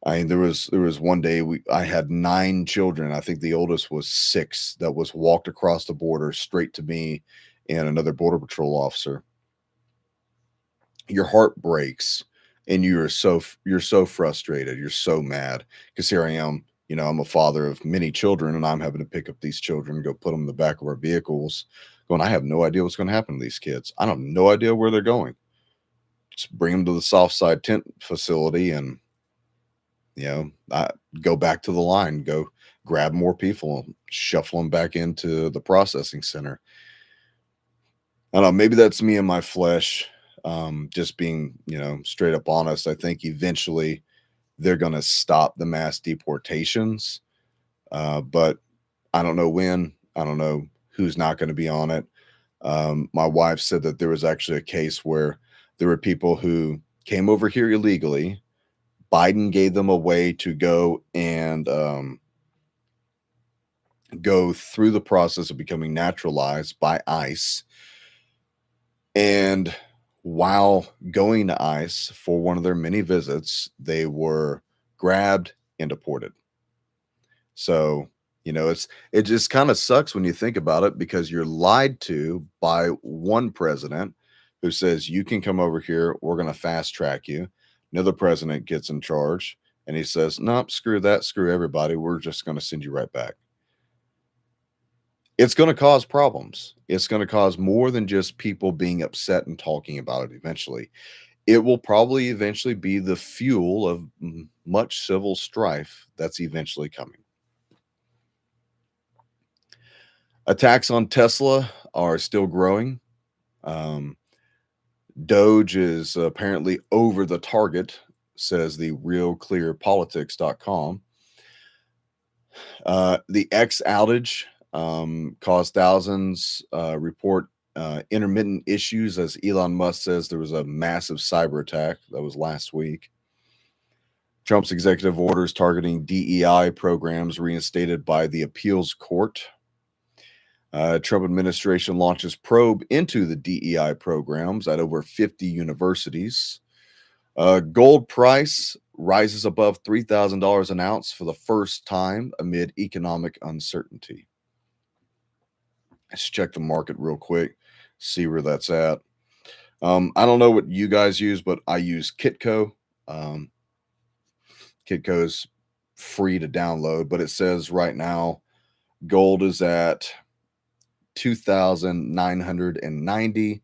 I mean, there was one day I had 9 children. I think the oldest was 6 that was walked across the border straight to me and another border patrol officer. Your heart breaks, and you're so frustrated. You're so mad because here I am. I'm a father of many children, and I'm having to pick up these children and go put them in the back of our vehicles. Going, I have no idea what's going to happen to these kids. I don't no idea where they're going. Just bring them to the soft side tent facility, and I go back to the line, go grab more people, shuffle them back into the processing center. I don't know, maybe that's me and my flesh, just being, straight up honest. I think eventually they're going to stop the mass deportations, but I don't know when. I don't know who's not going to be on it. My wife said that there was actually a case where there were people who came over here illegally. Biden gave them a way to go and go through the process of becoming naturalized by ICE. And while going to ICE for one of their many visits, they were grabbed and deported. So, it just kind of sucks when you think about it, because you're lied to by one president who says you can come over here, we're going to fast track you. Another president gets in charge and he says, nope, screw that, screw everybody. We're just going to send you right back. It's going to cause problems. It's going to cause more than just people being upset and talking about it eventually. It will probably eventually be the fuel of much civil strife that's eventually coming. Attacks on Tesla are still growing. Um, Doge is apparently over the target, says the realclearpolitics.com. The X outage caused thousands report intermittent issues, as Elon Musk says there was a massive cyber attack that was last week. Trump's executive orders targeting DEI programs reinstated by the appeals court. Trump administration launches probe into the DEI programs at over 50 universities. Gold price rises above $3,000 an ounce for the first time amid economic uncertainty. Let's check the market real quick, see where that's at. I don't know what you guys use, but I use Kitco. Kitco is free to download, but it says right now gold is at 2,990.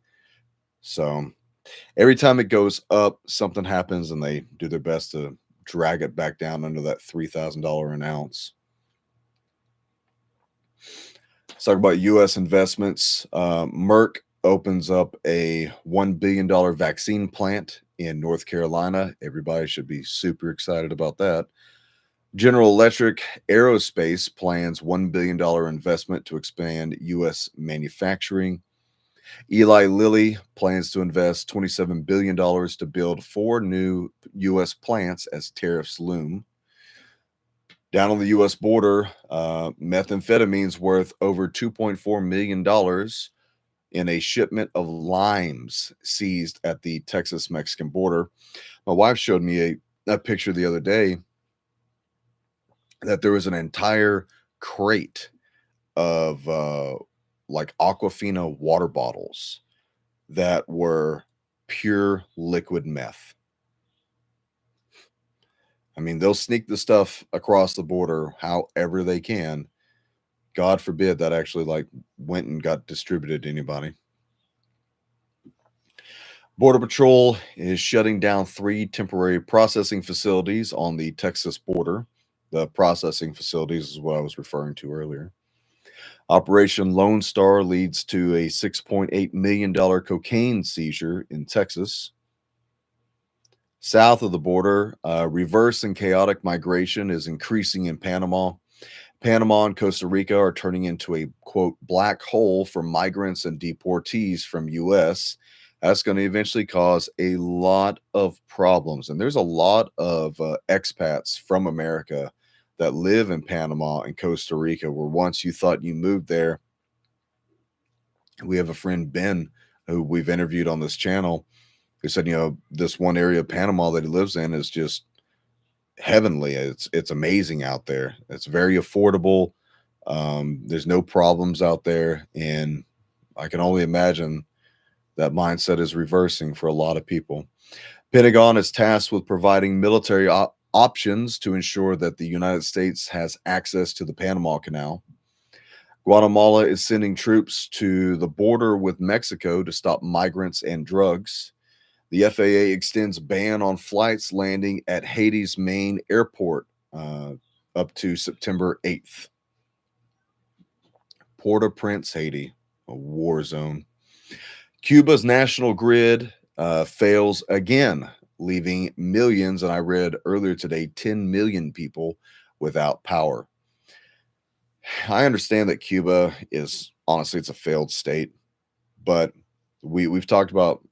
So every time it goes up, something happens and they do their best to drag it back down under that $3,000 an ounce. Let's talk about U.S. investments. Merck opens up a $1 billion vaccine plant in North Carolina. Everybody should be super excited about that. General Electric Aerospace plans $1 billion investment to expand U.S. manufacturing. Eli Lilly plans to invest $27 billion to build 4 new U.S. plants as tariffs loom. Down on the U.S. border, methamphetamines worth over $2.4 million in a shipment of limes seized at the Texas-Mexican border. My wife showed me a picture the other day that there was an entire crate of like Aquafina water bottles that were pure liquid meth. I mean, they'll sneak the stuff across the border however they can. God forbid that actually like went and got distributed to anybody. Border Patrol is shutting down 3 temporary processing facilities on the Texas border. The processing facilities is what I was referring to earlier. Operation Lone Star leads to a $6.8 million cocaine seizure in Texas. South of the border, reverse and chaotic migration is increasing in Panama. Panama and Costa Rica are turning into a, quote, black hole for migrants and deportees from U.S. That's going to eventually cause a lot of problems. And there's a lot of expats from America that live in Panama and Costa Rica, where once you thought you moved there. We have a friend, Ben, who we've interviewed on this channel, who said, you know, this one area of Panama that he lives in is just heavenly. It's amazing out there. It's very affordable. There's no problems out there. And I can only imagine that mindset is reversing for a lot of people. Pentagon is tasked with providing military options to ensure that the United States has access to the Panama Canal. Guatemala is sending troops to the border with Mexico to stop migrants and drugs. The FAA extends ban on flights landing at Haiti's main airport up to September 8th. Port-au-Prince, Haiti, a war zone. Cuba's national grid fails again, leaving millions, and I read earlier today, 10 million people without power. I understand that Cuba is, honestly, it's a failed state, but we've talked about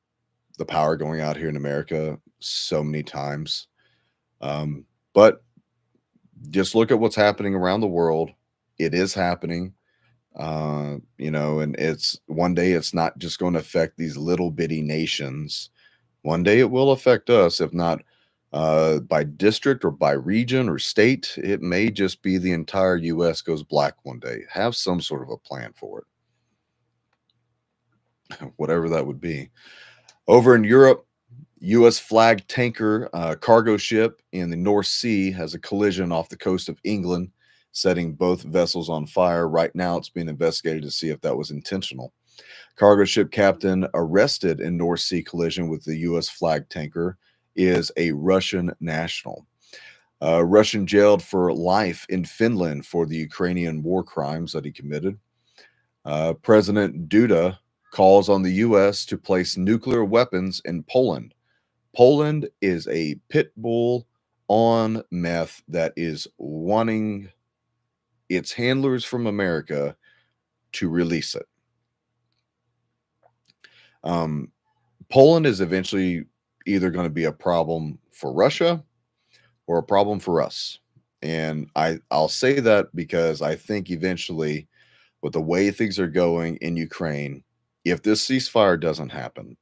the power going out here in America so many times. But just look at what's happening around the world. It is happening, you know, and it's one day it's not just going to affect these little bitty nations. One day it will affect us, if not by district or by region or state. It may just be the entire U.S. goes black one day. Have some sort of a plan for it, whatever that would be. Over in Europe, U.S. flagged tanker cargo ship in the North Sea has a collision off the coast of England, setting both vessels on fire. Right now, it's being investigated to see if that was intentional. Cargo ship captain arrested in North Sea collision with the U.S. flagged tanker is a Russian national. Russian jailed for life in Finland for the Ukrainian war crimes that he committed. President Duda calls on the U.S. to place nuclear weapons in Poland. Poland is a pit bull on meth that is wanting its handlers from America to release it. Poland is eventually either going to be a problem for Russia or a problem for us. And I'll say that because I think eventually, with the way things are going in Ukraine, if this ceasefire doesn't happen,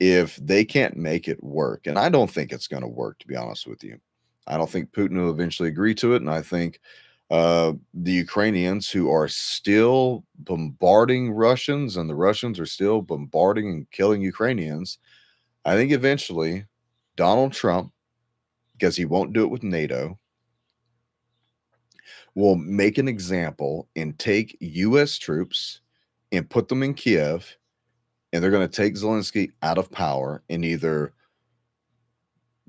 if they can't make it work, and I don't think it's going to work, to be honest with you, I don't think Putin will eventually agree to it. And I think the Ukrainians, who are still bombarding Russians and the Russians are still bombarding and killing Ukrainians, I think eventually Donald Trump, because he won't do it with NATO, will make an example and take U.S. troops and put them in Kiev, and they're going to take Zelensky out of power, and either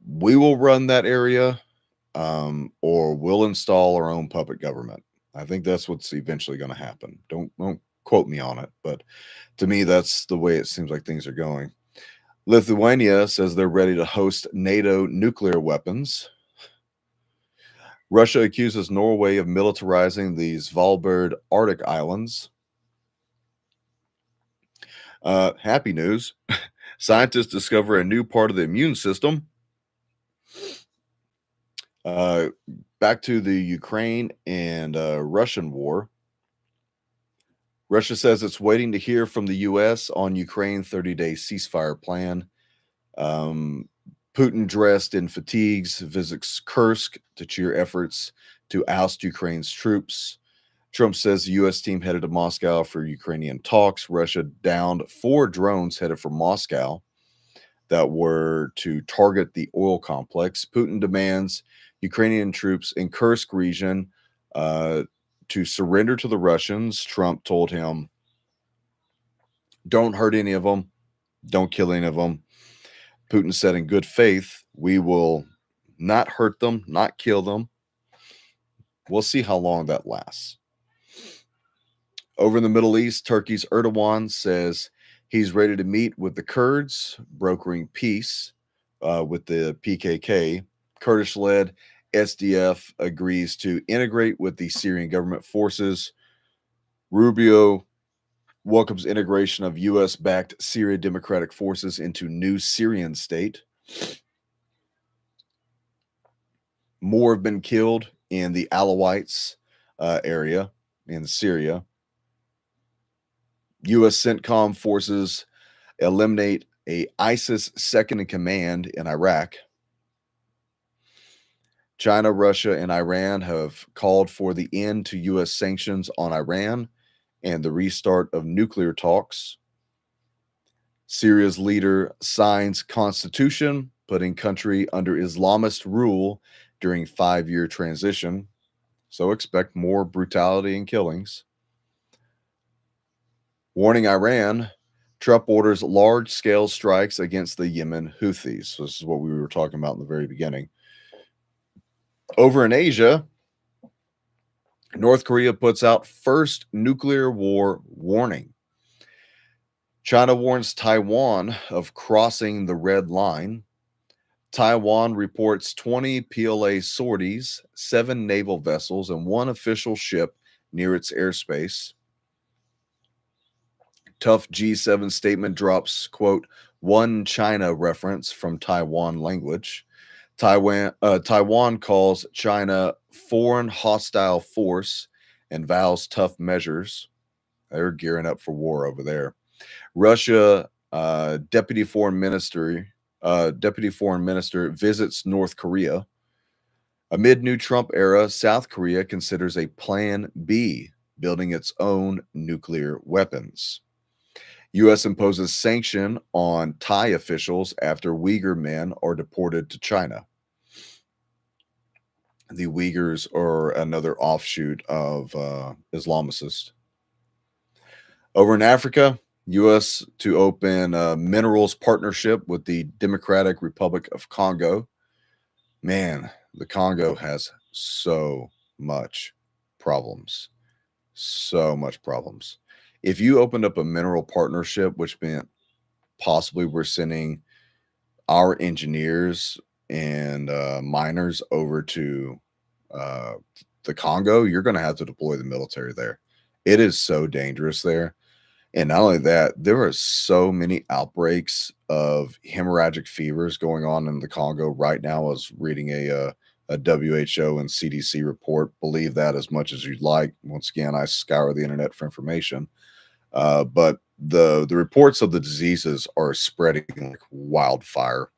we will run that area or we'll install our own puppet government. I think that's what's eventually going to happen. Don't quote me on it, but to me, that's the way it seems like things are going. Lithuania says they're ready to host NATO nuclear weapons. Russia accuses Norway of militarizing the Svalbard Arctic islands. Happy news. Scientists discover a new part of the immune system. Back to the Ukraine and Russian war. Russia says it's waiting to hear from the U.S. on Ukraine 30-day ceasefire plan. Putin, dressed in fatigues, visits Kursk to cheer efforts to oust Ukraine's troops. Trump says the U.S. team headed to Moscow for Ukrainian talks. Russia downed 4 drones headed for Moscow that were to target the oil complex. Putin demands Ukrainian troops in Kursk region to surrender to the Russians. Trump told him, don't hurt any of them, don't kill any of them. Putin said, in good faith, we will not hurt them, not kill them. We'll see how long that lasts. Over in the Middle East, Turkey's Erdogan says he's ready to meet with the Kurds, brokering peace with the PKK. Kurdish-led SDF agrees to integrate with the Syrian government forces. Rubio welcomes integration of U.S.-backed Syria Democratic Forces into new Syrian state. More have been killed in the Alawites area in Syria. U.S. CENTCOM forces eliminate a ISIS second in command in Iraq. China, Russia, and Iran have called for the end to U.S. sanctions on Iran and the restart of nuclear talks. Syria's leader signs constitution, putting country under Islamist rule during 5-year transition. So expect more brutality and killings. Warning Iran, Trump orders large-scale strikes against the Yemen Houthis. So this is what we were talking about in the very beginning. Over in Asia, North Korea puts out first nuclear war warning. China warns Taiwan of crossing the red line. Taiwan reports 20 PLA sorties, 7 naval vessels, and 1 official ship near its airspace. Tough G7 statement drops, quote, one China reference from Taiwan language. Taiwan calls China foreign hostile force and vows tough measures. They're gearing up for war over there. Russia deputy foreign minister visits North Korea. Amid new Trump era, South Korea considers a Plan B, building its own nuclear weapons. U.S. imposes sanction on Thai officials after Uyghur men are deported to China. The Uyghurs are another offshoot of Islamicists. Over in Africa, U.S. to open a minerals partnership with the Democratic Republic of Congo. Man, the Congo has so much problems. So much problems. If you opened up a mineral partnership, which meant possibly we're sending our engineers and miners over to the Congo, you're going to have to deploy the military there. It is so dangerous there. And not only that, there are so many outbreaks of hemorrhagic fevers going on in the Congo right now. I was reading a a WHO and CDC report. Believe that as much as you'd like. Once again, I scour the internet for information. But the reports of the diseases are spreading like wildfire.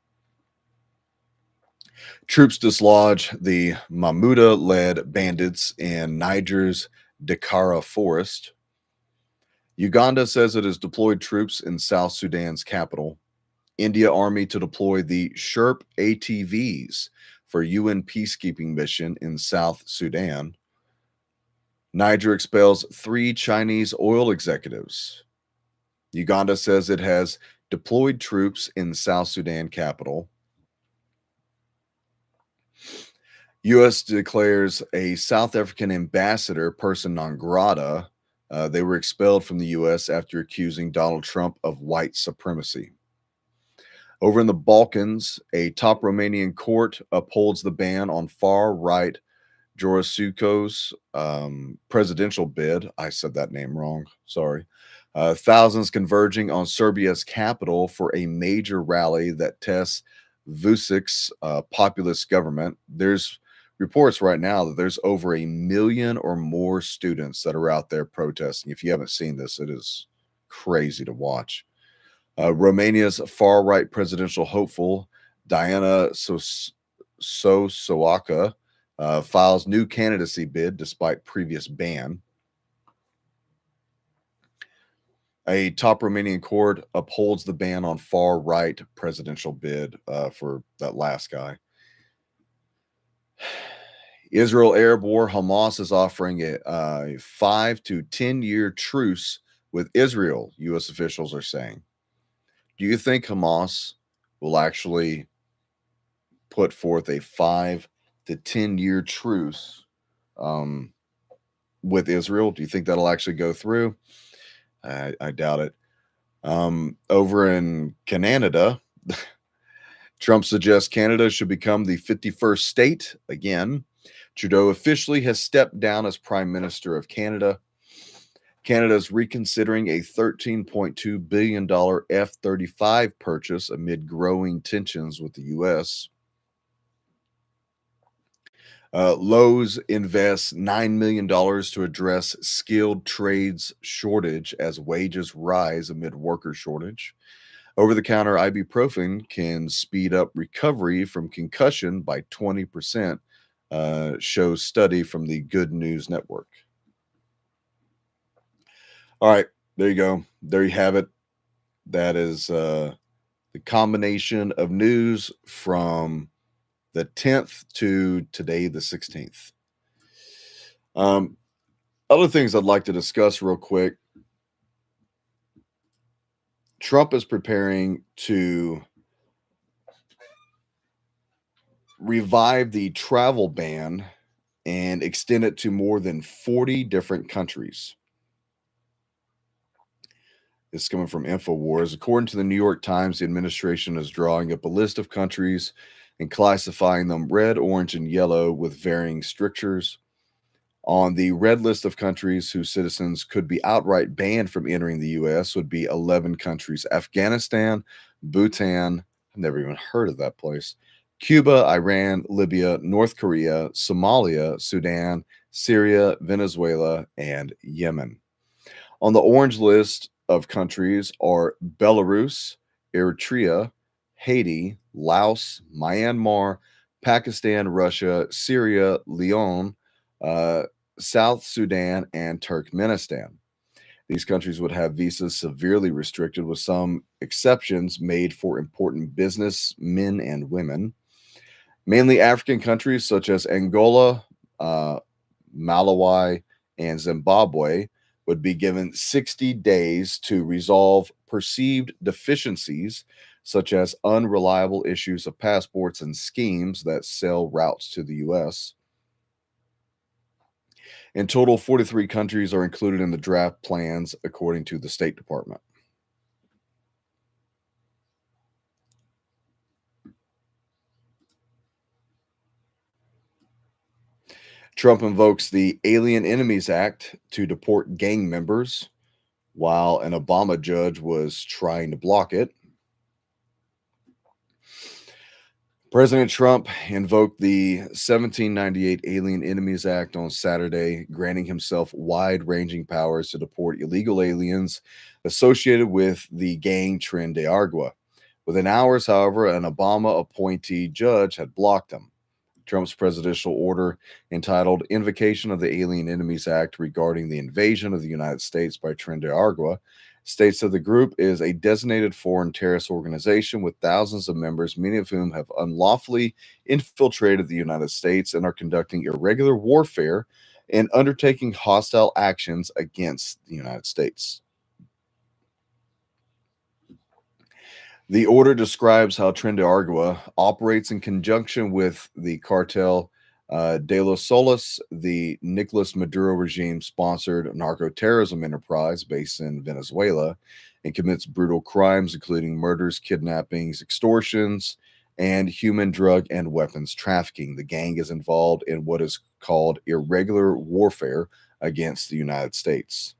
Troops dislodge the Mahmuda-led bandits in Niger's Dakara forest. Uganda says it has deployed troops in South Sudan's capital. India Army to deploy the Sherp ATVs for UN peacekeeping mission in South Sudan. Niger expels 3 Chinese oil executives. Uganda says it has deployed troops in South Sudan capital. U.S. declares a South African ambassador person non grata. They were expelled from the U.S. after accusing Donald Trump of white supremacy. Over in the Balkans, a top Romanian court upholds the ban on far-right Jorosuko's presidential bid. I said that name wrong. Sorry. Thousands converging on Serbia's capital for a major rally that tests Vucic's populist government. There's reports right now that there's over 1 million or more students that are out there protesting. If you haven't seen this, it is crazy to watch. Romania's far-right presidential hopeful, Diana Sosoaka, files new candidacy bid despite previous ban. A top Romanian court upholds the ban on far-right presidential bid for that last guy. Israel Arab War, Hamas is offering a 5 to 10 year truce with Israel, U.S. officials are saying. Do you think Hamas will actually put forth a 5 to 10 year truce with Israel? Do you think that'll actually go through? I doubt it. Over in Canada, Trump suggests Canada should become the 51st state again. Trudeau officially has stepped down as Prime Minister of Canada. Canada is reconsidering a $13.2 billion F-35 purchase amid growing tensions with the U.S. Lowe's invests $9 million to address skilled trades shortage as wages rise amid worker shortage. Over-the-counter ibuprofen can speed up recovery from concussion by 20%, shows study from the Good News Network. All right, there you go. There you have it. That is the combination of news from the 10th to today, the 16th. Other things I'd like to discuss real quick. Trump is preparing to revive the travel ban and extend it to more than 40 different countries. This is coming from InfoWars. According to the New York Times, the administration is drawing up a list of countries and classifying them red, orange, and yellow with varying strictures. On the red list of countries whose citizens could be outright banned from entering the U.S. would be 11 countries: Afghanistan, Bhutan, I've never even heard of that place, Cuba, Iran, Libya, North Korea, Somalia, Sudan, Syria, Venezuela, and Yemen. On the orange list of countries are Belarus, Eritrea, Haiti, Laos, Myanmar, Pakistan, Russia, Syria, Lebanon, South Sudan, and Turkmenistan. These countries would have visas severely restricted, with some exceptions made for important businessmen and women. Mainly African countries such as Angola, Malawi, and Zimbabwe would be given 60 days to resolve perceived deficiencies, such as unreliable issues of passports and schemes that sell routes to the U.S. In total, 43 countries are included in the draft plans, according to the State Department. Trump invokes the Alien Enemies Act to deport gang members, while an Obama judge was trying to block it. President Trump invoked the 1798 Alien Enemies Act on Saturday, granting himself wide ranging powers to deport illegal aliens associated with the gang Tren de Aragua. Within hours, however, an Obama appointee judge had blocked him. Trump's presidential order, entitled Invocation of the Alien Enemies Act regarding the invasion of the United States by Tren de Aragua, states that the group is a designated foreign terrorist organization with thousands of members, many of whom have unlawfully infiltrated the United States and are conducting irregular warfare and undertaking hostile actions against the United States. The order describes how Tren de Aragua operates in conjunction with the cartel de los Solis, the Nicolas Maduro regime sponsored narco-terrorism enterprise based in Venezuela, and commits brutal crimes, including murders, kidnappings, extortions, and human drug and weapons trafficking. The gang is involved in what is called irregular warfare against the United States.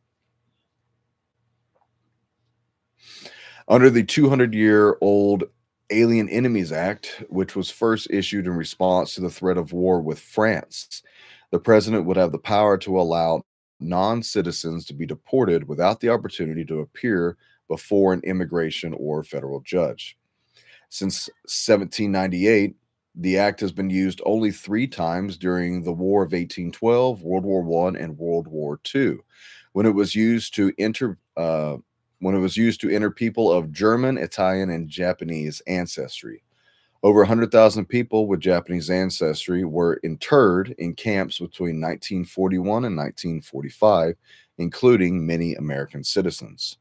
Under the 200-year-old Alien Enemies Act, which was first issued in response to the threat of war with France, the president would have the power to allow non citizens to be deported without the opportunity to appear before an immigration or federal judge. Since 1798, the act has been used only 3 times during the War of 1812, World War I, and World War II, when it was used to enter people of German, Italian, and Japanese ancestry. Over 100,000 people with Japanese ancestry were interred in camps between 1941 and 1945, including many American citizens.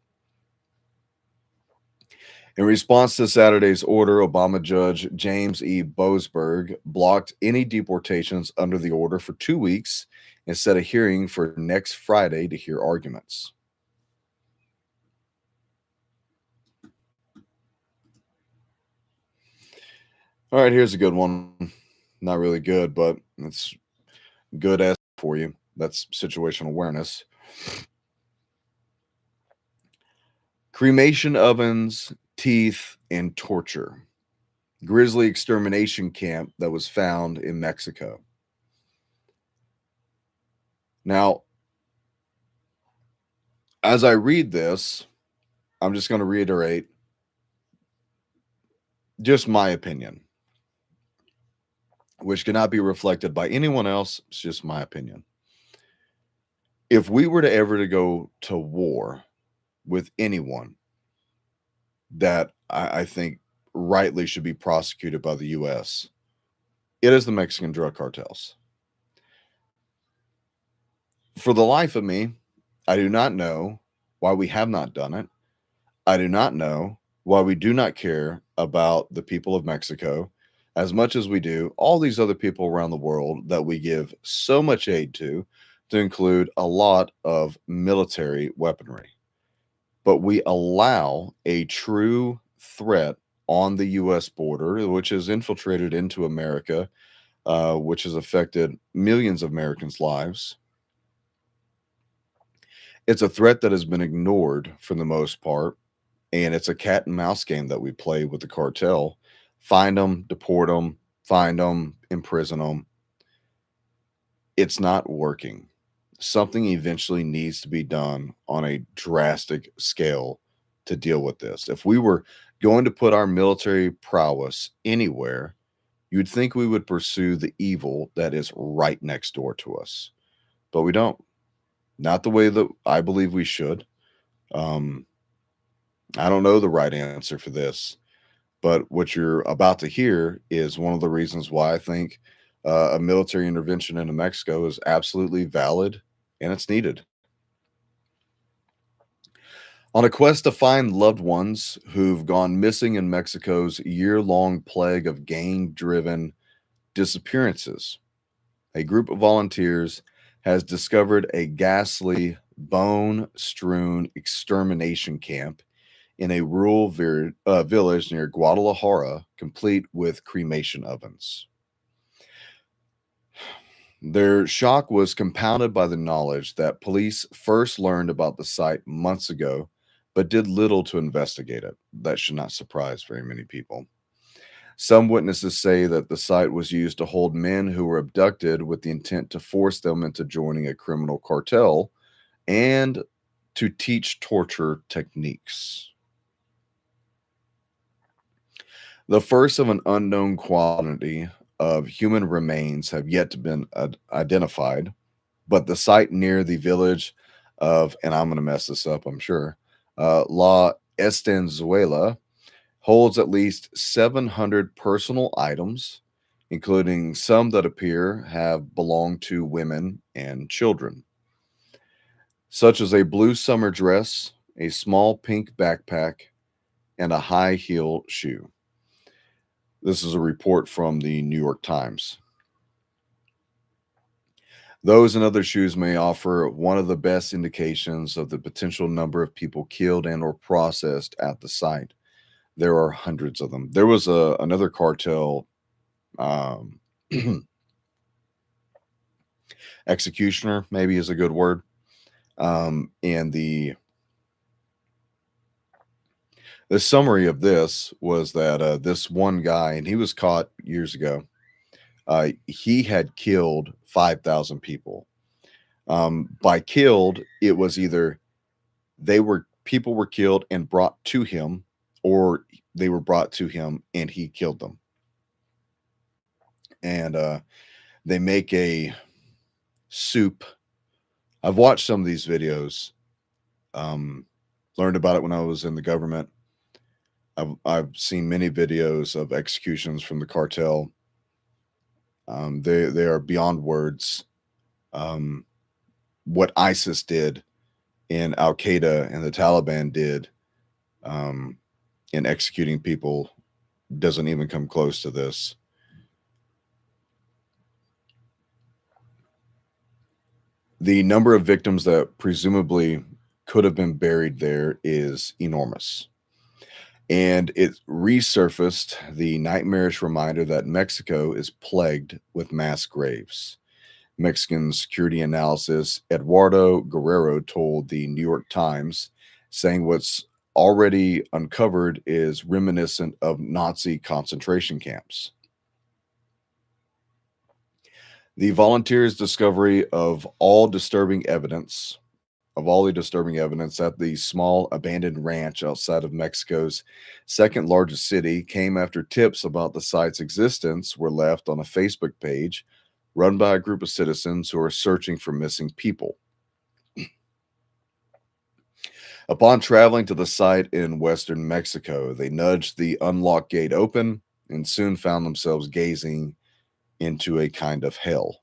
In response to Saturday's order, Obama Judge James E. Boasberg blocked any deportations under the order for 2 weeks and set a hearing for next Friday to hear arguments. All right, here's a good one. Not really good, but it's good as for you. That's situational awareness. Cremation ovens, teeth, and torture. Grizzly extermination camp that was found in Mexico. Now, as I read this, I'm just going to reiterate just my opinion, which cannot be reflected by anyone else. It's just my opinion. If we were to ever to go to war with anyone that I think rightly should be prosecuted by the U.S., it is the Mexican drug cartels. For the life of me, I do not know why we have not done it. I do not know why we do not care about the people of Mexico as much as we do all these other people around the world that we give so much aid to include a lot of military weaponry. But we allow a true threat on the U.S. border, which has infiltrated into America, which has affected millions of Americans' lives. It's a threat that has been ignored for the most part, and it's a cat and mouse game that we play with the cartel. Find them, deport them, find them, imprison them. It's not working. Something eventually needs to be done on a drastic scale to deal with this. If we were going to put our military prowess anywhere, you'd think we would pursue the evil that is right next door to us, but we don't. Not the way that I believe we should. I don't know the right answer for this, but what you're about to hear is one of the reasons why I think a military intervention into Mexico is absolutely valid and it's needed. On a quest to find loved ones who've gone missing in Mexico's year-long plague of gang-driven disappearances, a group of volunteers has discovered a ghastly, bone-strewn extermination camp in a rural village near Guadalajara, complete with cremation ovens. Their shock was compounded by the knowledge that police first learned about the site months ago, but did little to investigate it. That should not surprise very many people. Some witnesses say that the site was used to hold men who were abducted with the intent to force them into joining a criminal cartel and to teach torture techniques. The first of an unknown quantity of human remains have yet to been identified, but the site near the village of, and I'm going to mess this up, I'm sure, La Estenzuela holds at least 700 personal items, including some that appear have belonged to women and children, such as a blue summer dress, a small pink backpack, and a high heel shoe. This is a report from the New York Times. Those and other shoes may offer one of the best indications of the potential number of people killed and or processed at the site. There are hundreds of them. There was another cartel um, executioner, maybe is a good word. And the summary of this was that this one guy, and he was caught years ago. He had killed 5,000 people. By killed, it was either people were killed and brought to him, or they were brought to him and he killed them. And they make a soup. I've watched some of these videos. Learned about it when I was in the government. I've seen many videos of executions from the cartel. They are beyond words. What ISIS did and Al Qaeda and the Taliban did in executing people doesn't even come close to this. The number of victims that presumably could have been buried there is enormous. And it resurfaced the nightmarish reminder that Mexico is plagued with mass graves. Mexican security analyst Eduardo Guerrero told the New York Times, saying what's already uncovered is reminiscent of Nazi concentration camps. The volunteers' discovery of all the disturbing evidence at the small abandoned ranch outside of Mexico's second largest city came after tips about the site's existence were left on a Facebook page run by a group of citizens who are searching for missing people. Upon traveling to the site in western Mexico, they nudged the unlocked gate open and soon found themselves gazing into a kind of hell.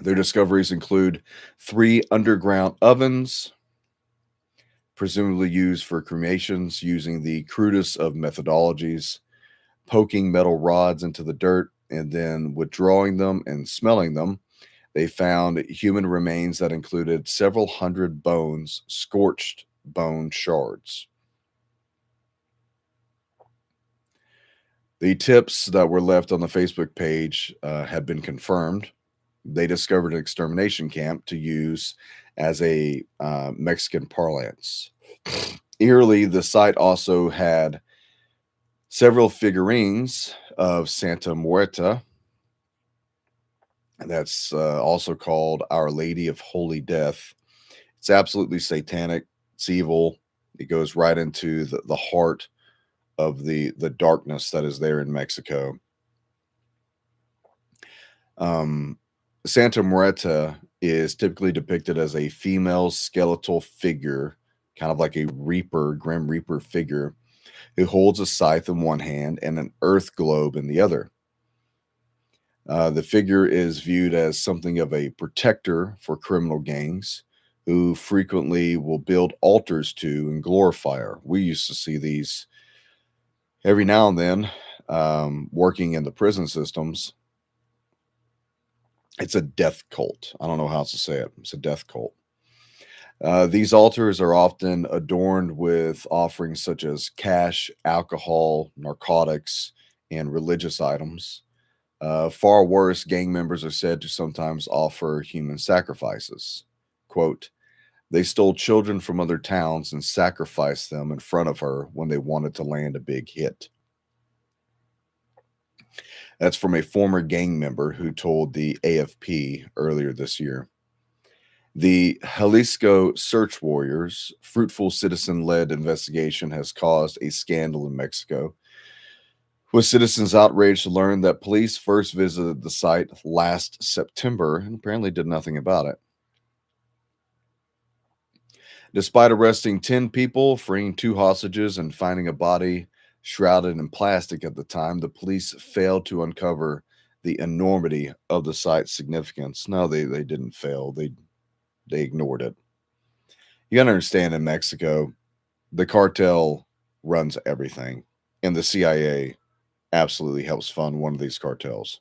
Their discoveries include 3 underground ovens, presumably used for cremations using the crudest of methodologies, poking metal rods into the dirt and then withdrawing them and smelling them. They found human remains that included several hundred bones, scorched bone shards. The tips that were left on the Facebook page had been confirmed. They discovered an extermination camp to use as a Mexican parlance. Eerily, the site also had several figurines of Santa Muerta. That's also called Our Lady of Holy Death. It's absolutely satanic. It's evil. It goes right into the heart of the darkness that is there in Mexico. Santa Muerta is typically depicted as a female skeletal figure, kind of like a Grim Reaper figure, who holds a scythe in one hand and an earth globe in the other. The figure is viewed as something of a protector for criminal gangs who frequently will build altars to and glorify her. We used to see these every now and then working in the prison systems. It's a death cult. I don't know how else to say it. It's a death cult. These altars are often adorned with offerings such as cash, alcohol, narcotics, and religious items. Far worse, gang members are said to sometimes offer human sacrifices. Quote, They stole children from other towns and sacrificed them in front of her when they wanted to land a big hit. That's from a former gang member who told the AFP earlier this year. The Jalisco Search Warriors' fruitful citizen led investigation has caused a scandal in Mexico, with citizens outraged to learn that police first visited the site last September and apparently did nothing about it. Despite arresting 10 people, freeing 2 hostages, and finding a body shrouded in plastic at the time, the police failed to uncover the enormity of the site's significance. No, they didn't fail. They ignored it. You got to understand, in Mexico, the cartel runs everything, and the CIA absolutely helps fund one of these cartels.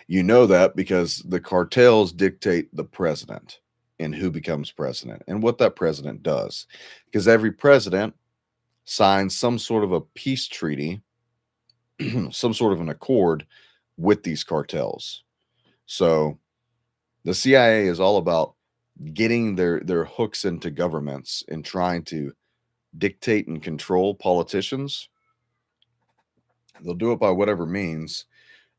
You know that because the cartels dictate the president and who becomes president and what that president does. Because every president signs some sort of a peace treaty, some sort of an accord with these cartels. So the CIA is all about getting their hooks into governments and trying to dictate and control politicians. They'll do it by whatever means.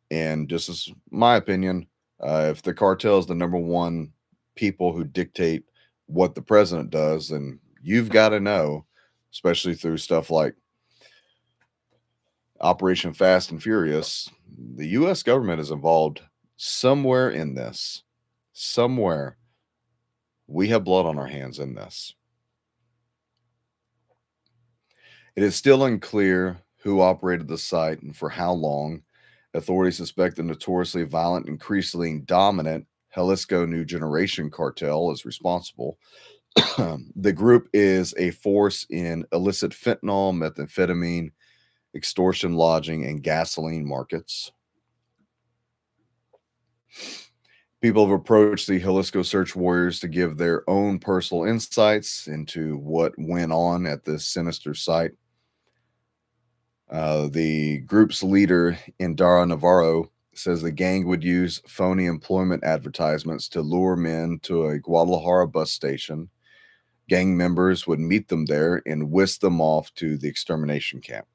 And just as my opinion, if the cartel is the number one people who dictate what the president does, then you've got to know, especially through stuff like Operation Fast and Furious, the U.S. government is involved somewhere in this. Somewhere we have blood on our hands in this. It is still unclear who operated the site and for how long. Authorities suspect the notoriously violent, increasingly dominant Jalisco New Generation cartel is responsible. The group is a force in illicit fentanyl, methamphetamine, extortion, lodging, and gasoline markets. People have approached the Jalisco Search Warriors to give their own personal insights into what went on at this sinister site. The group's leader, Indara Navarro, says the gang would use phony employment advertisements to lure men to a Guadalajara bus station. Gang members would meet them there and whisk them off to the extermination camp.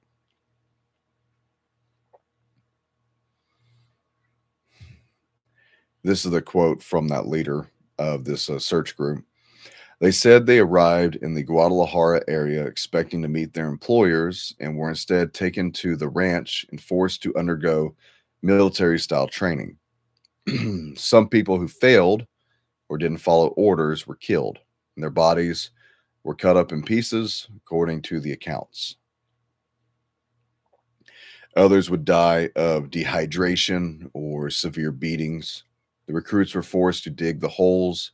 This is the quote from that leader of this search group. They said they arrived in the Guadalajara area expecting to meet their employers and were instead taken to the ranch and forced to undergo military-style training. Some people who failed or didn't follow orders were killed, and their bodies were cut up in pieces, according to the accounts. Others would die of dehydration or severe beatings. The recruits were forced to dig the holes,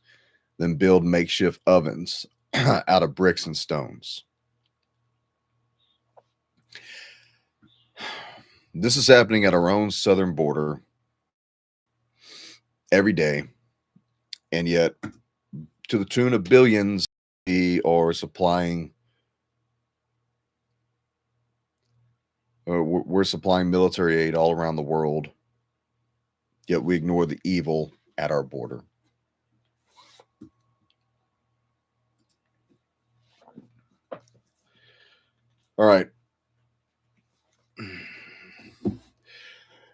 then build makeshift ovens out of bricks and stones. This is happening at our own southern border every day, and yet to the tune of billions, we are supplying we're supplying military aid all around the world, yet we ignore the evil at our border. All right.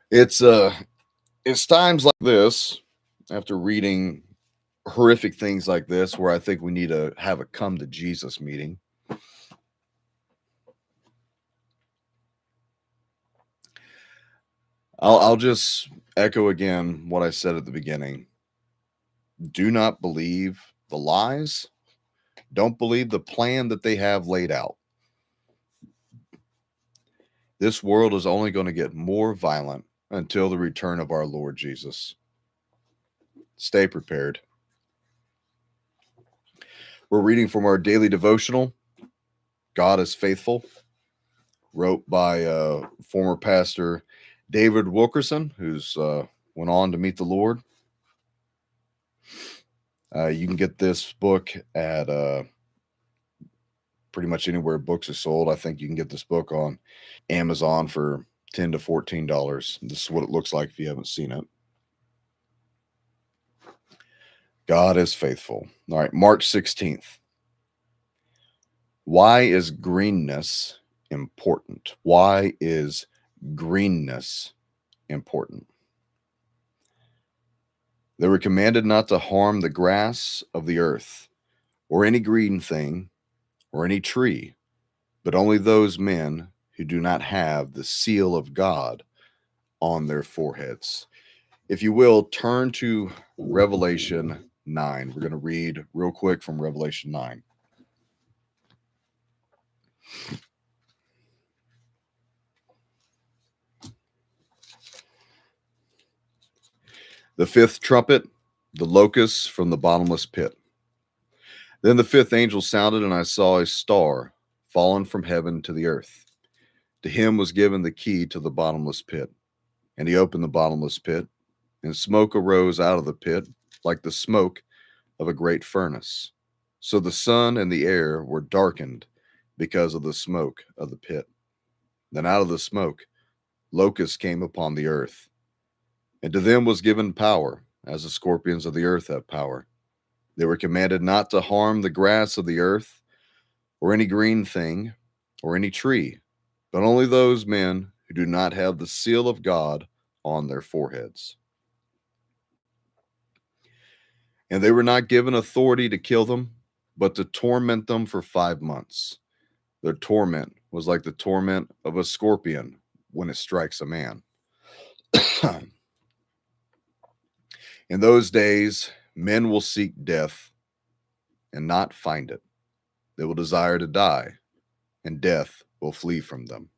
It's times like this, after reading horrific things like this, where I think we need to have a come to Jesus meeting. I'll just echo again what I said at the beginning. Do not believe the lies. Don't believe the plan that they have laid out. This world is only going to get more violent until the return of our Lord Jesus. Stay prepared. We're reading from our daily devotional, God is Faithful, wrote by former pastor David Wilkerson, who's went on to meet the Lord. You can get this book at pretty much anywhere books are sold. I think you can get this book on Amazon for $10 to $14. This is what it looks like if you haven't seen it. God is faithful. All right, March 16th. Why is greenness important? Why is greenness important? They were commanded not to harm the grass of the earth, or any green thing, or any tree, but only those men who do not have the seal of God on their foreheads. If you will, turn to Revelation 9. We're going to read real quick from Revelation 9. The fifth trumpet, the locusts from the bottomless pit. Then the fifth angel sounded, and I saw a star fallen from heaven to the earth. To him was given the key to the bottomless pit. And he opened the bottomless pit, and smoke arose out of the pit like the smoke of a great furnace. So the sun and the air were darkened because of the smoke of the pit. Then out of the smoke, locusts came upon the earth. And to them was given power, as the scorpions of the earth have power. They were commanded not to harm the grass of the earth, or any green thing, or any tree, but only those men who do not have the seal of God on their foreheads. And they were not given authority to kill them, but to torment them for 5 months. Their torment was like the torment of a scorpion when it strikes a man. In those days, men will seek death and not find it. They will desire to die, and death will flee from them.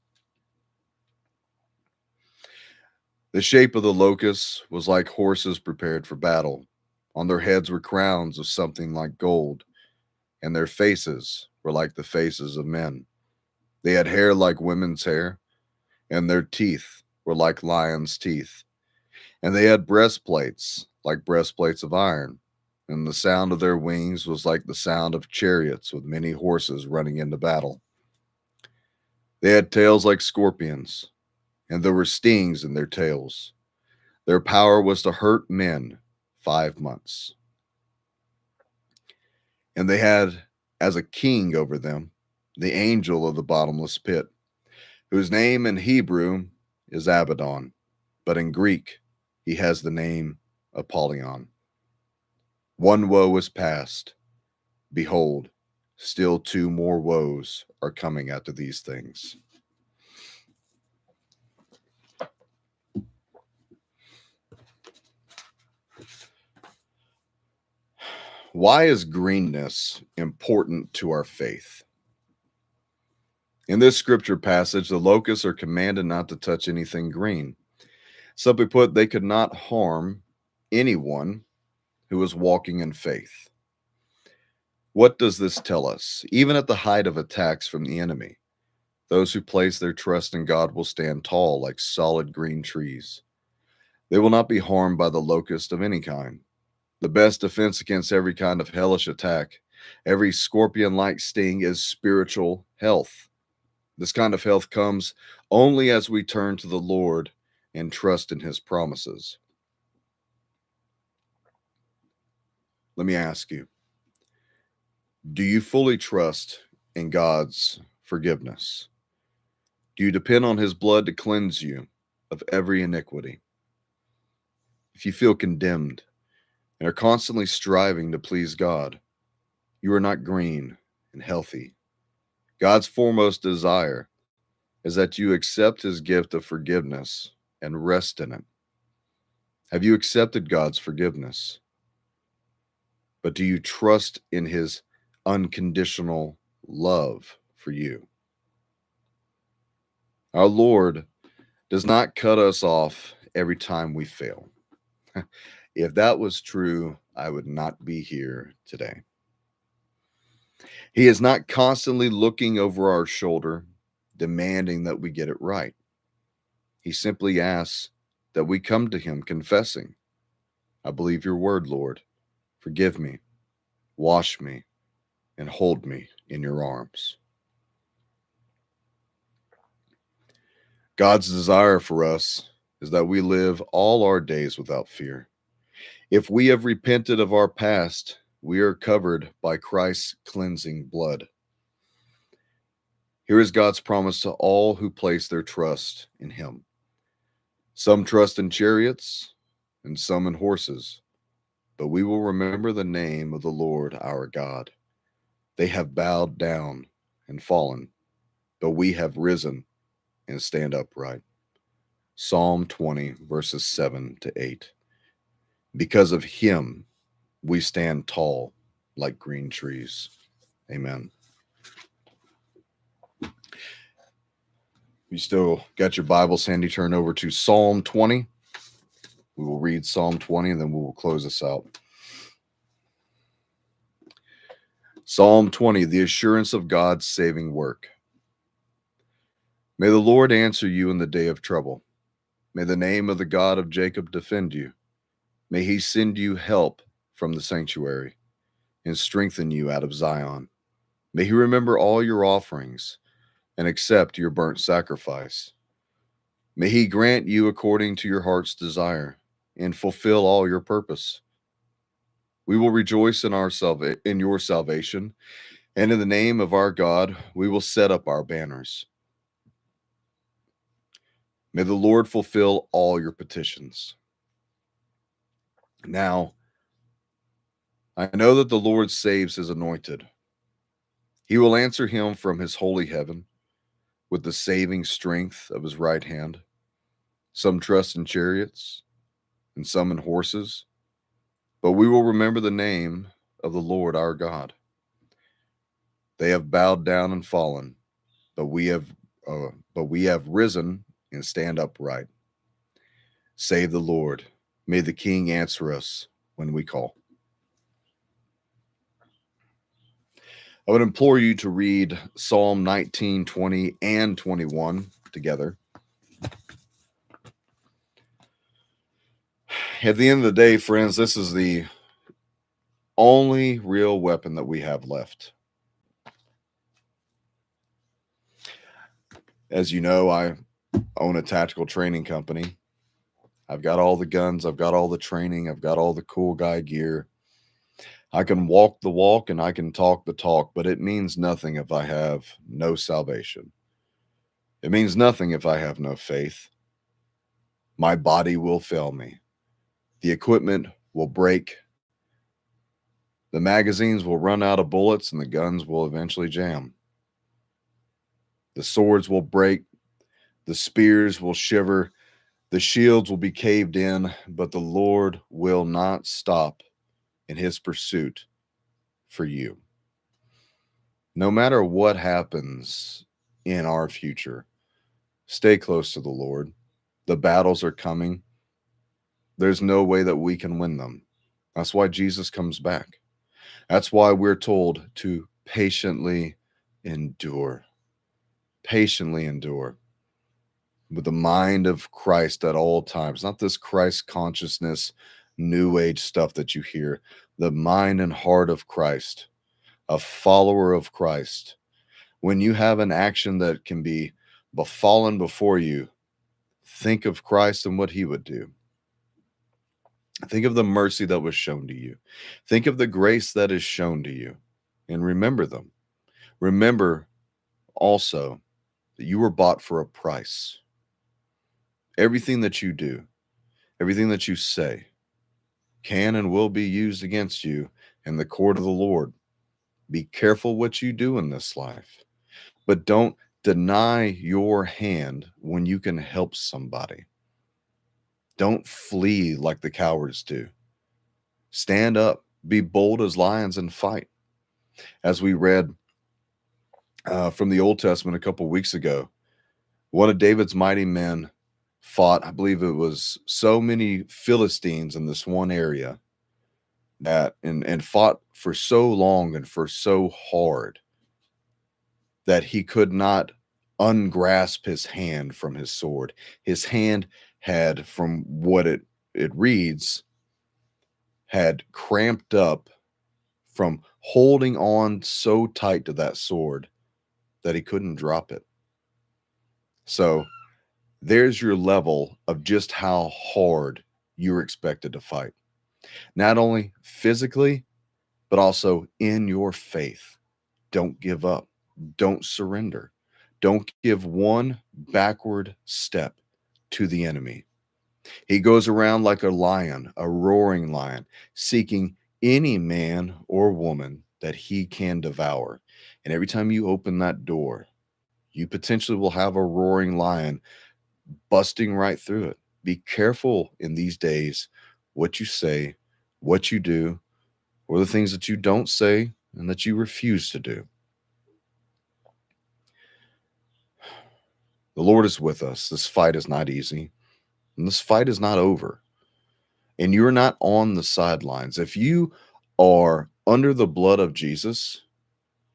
The shape of the locusts was like horses prepared for battle. On their heads were crowns of something like gold, and their faces were like the faces of men. They had hair like women's hair, and their teeth were like lions' teeth. And they had breastplates like breastplates of iron, and the sound of their wings was like the sound of chariots with many horses running into battle. They had tails like scorpions, and there were stings in their tails. Their power was to hurt men 5 months. And they had as a king over them the angel of the bottomless pit, whose name in Hebrew is Abaddon, but in Greek he has the name Apollyon. One woe is past. Behold, still 2 more woes are coming after these things. Why is greenness important to our faith? In this scripture passage, the locusts are commanded not to touch anything green. Simply put, they could not harm anyone who was walking in faith. What does this tell us? Even at the height of attacks from the enemy, those who place their trust in God will stand tall like solid green trees. They will not be harmed by the locust of any kind. The best defense against every kind of hellish attack, every scorpion-like sting, is spiritual health. This kind of health comes only as we turn to the Lord and trust in his promises. Let me ask you, do you fully trust in God's forgiveness? Do you depend on his blood to cleanse you of every iniquity? If you feel condemned and are constantly striving to please God, you are not green and healthy. God's foremost desire is that you accept his gift of forgiveness and rest in it. Have you accepted God's forgiveness? But do you trust in his unconditional love for you? Our Lord does not cut us off every time we fail. If that was true, I would not be here today. He is not constantly looking over our shoulder, demanding that we get it right. He simply asks that we come to him confessing, I believe your word, Lord. Forgive me, wash me, and hold me in your arms. God's desire for us is that we live all our days without fear. If we have repented of our past, we are covered by Christ's cleansing blood. Here is God's promise to all who place their trust in him. Some trust in chariots and some in horses, but we will remember the name of the Lord our God. They have bowed down and fallen, but we have risen and stand upright. Psalm 20, verses 7 to 8. Because of him, we stand tall like green trees. Amen. You still got your Bibles handy, turn over to Psalm 20. We will read Psalm 20 and then we will close this out. Psalm 20, the assurance of God's saving work. May the Lord answer you in the day of trouble. May the name of the God of Jacob defend you. May he send you help from the sanctuary and strengthen you out of Zion. May he remember all your offerings and accept your burnt sacrifice. May he grant you according to your heart's desire and fulfill all your purpose. We will rejoice in your salvation, and in the name of our God, we will set up our banners. May the Lord fulfill all your petitions. Now, I know that the Lord saves his anointed. He will answer him from his holy heaven with the saving strength of his right hand. Some trust in chariots and some in horses, but we will remember the name of the Lord our God. They have bowed down and fallen, but we have risen and stand upright. Save the Lord. May the King answer us when we call. I would implore you to read Psalm 19, 20, and 21 together. At the end of the day, friends, this is the only real weapon that we have left. As you know, I own a tactical training company. I've got all the guns, I've got all the training, I've got all the cool guy gear. I can walk the walk and I can talk the talk, but it means nothing if I have no salvation. It means nothing if I have no faith. My body will fail me. The equipment will break. The magazines will run out of bullets and the guns will eventually jam. The swords will break. The spears will shiver. The shields will be caved in, but the Lord will not stop in his pursuit for you. No matter what happens in our future, stay close to the Lord. The battles are coming. There's no way that we can win them. That's why Jesus comes back. That's why we're told to patiently endure. Patiently endure. With the mind of Christ at all times. Not this Christ consciousness, new age stuff that you hear. The mind and heart of Christ. A follower of Christ. When you have an action that can be befallen before you, think of Christ and what he would do. Think of the mercy that was shown to you. Think of the grace that is shown to you. And remember them. Remember also that you were bought for a price. Everything that you do, everything that you say, can and will be used against you in the court of the Lord. Be careful what you do in this life. But don't deny your hand when you can help somebody. Don't flee like the cowards do. Stand up, be bold as lions and fight. As we read from the Old Testament a couple weeks ago, one of David's mighty men fought, I believe it was so many Philistines in this one area that and fought for so long and for so hard that he could not ungrasp his hand from his sword. His hand had, from what it reads, had cramped up from holding on so tight to that sword that he couldn't drop it. So there's your level of just how hard you're expected to fight. not only physically, but also in your faith. Don't give up. Don't surrender. Don't give one backward step to the enemy. He goes around like a lion, a roaring lion, seeking any man or woman that he can devour. And every time you open that door, you potentially will have a roaring lion busting right through it. Be careful in these days what you say, what you do, or the things that you don't say and that you refuse to do. The Lord is with us. This fight is not easy, and this fight is not over. And you're not on the sidelines. If you are under the blood of Jesus,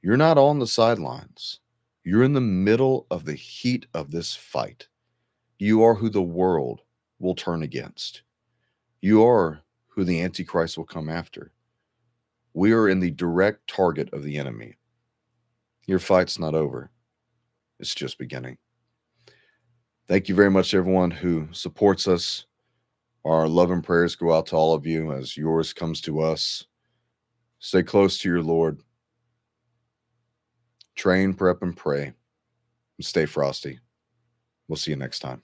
you're not on the sidelines. You're in the middle of the heat of this fight. You are who the world will turn against. You are who the Antichrist will come after. We are in the direct target of the enemy. Your fight's not over. It's just beginning. Thank you very much to everyone who supports us. Our love and prayers go out to all of you as yours comes to us. Stay close to your Lord. Train, prep, and pray. And stay frosty. We'll see you next time.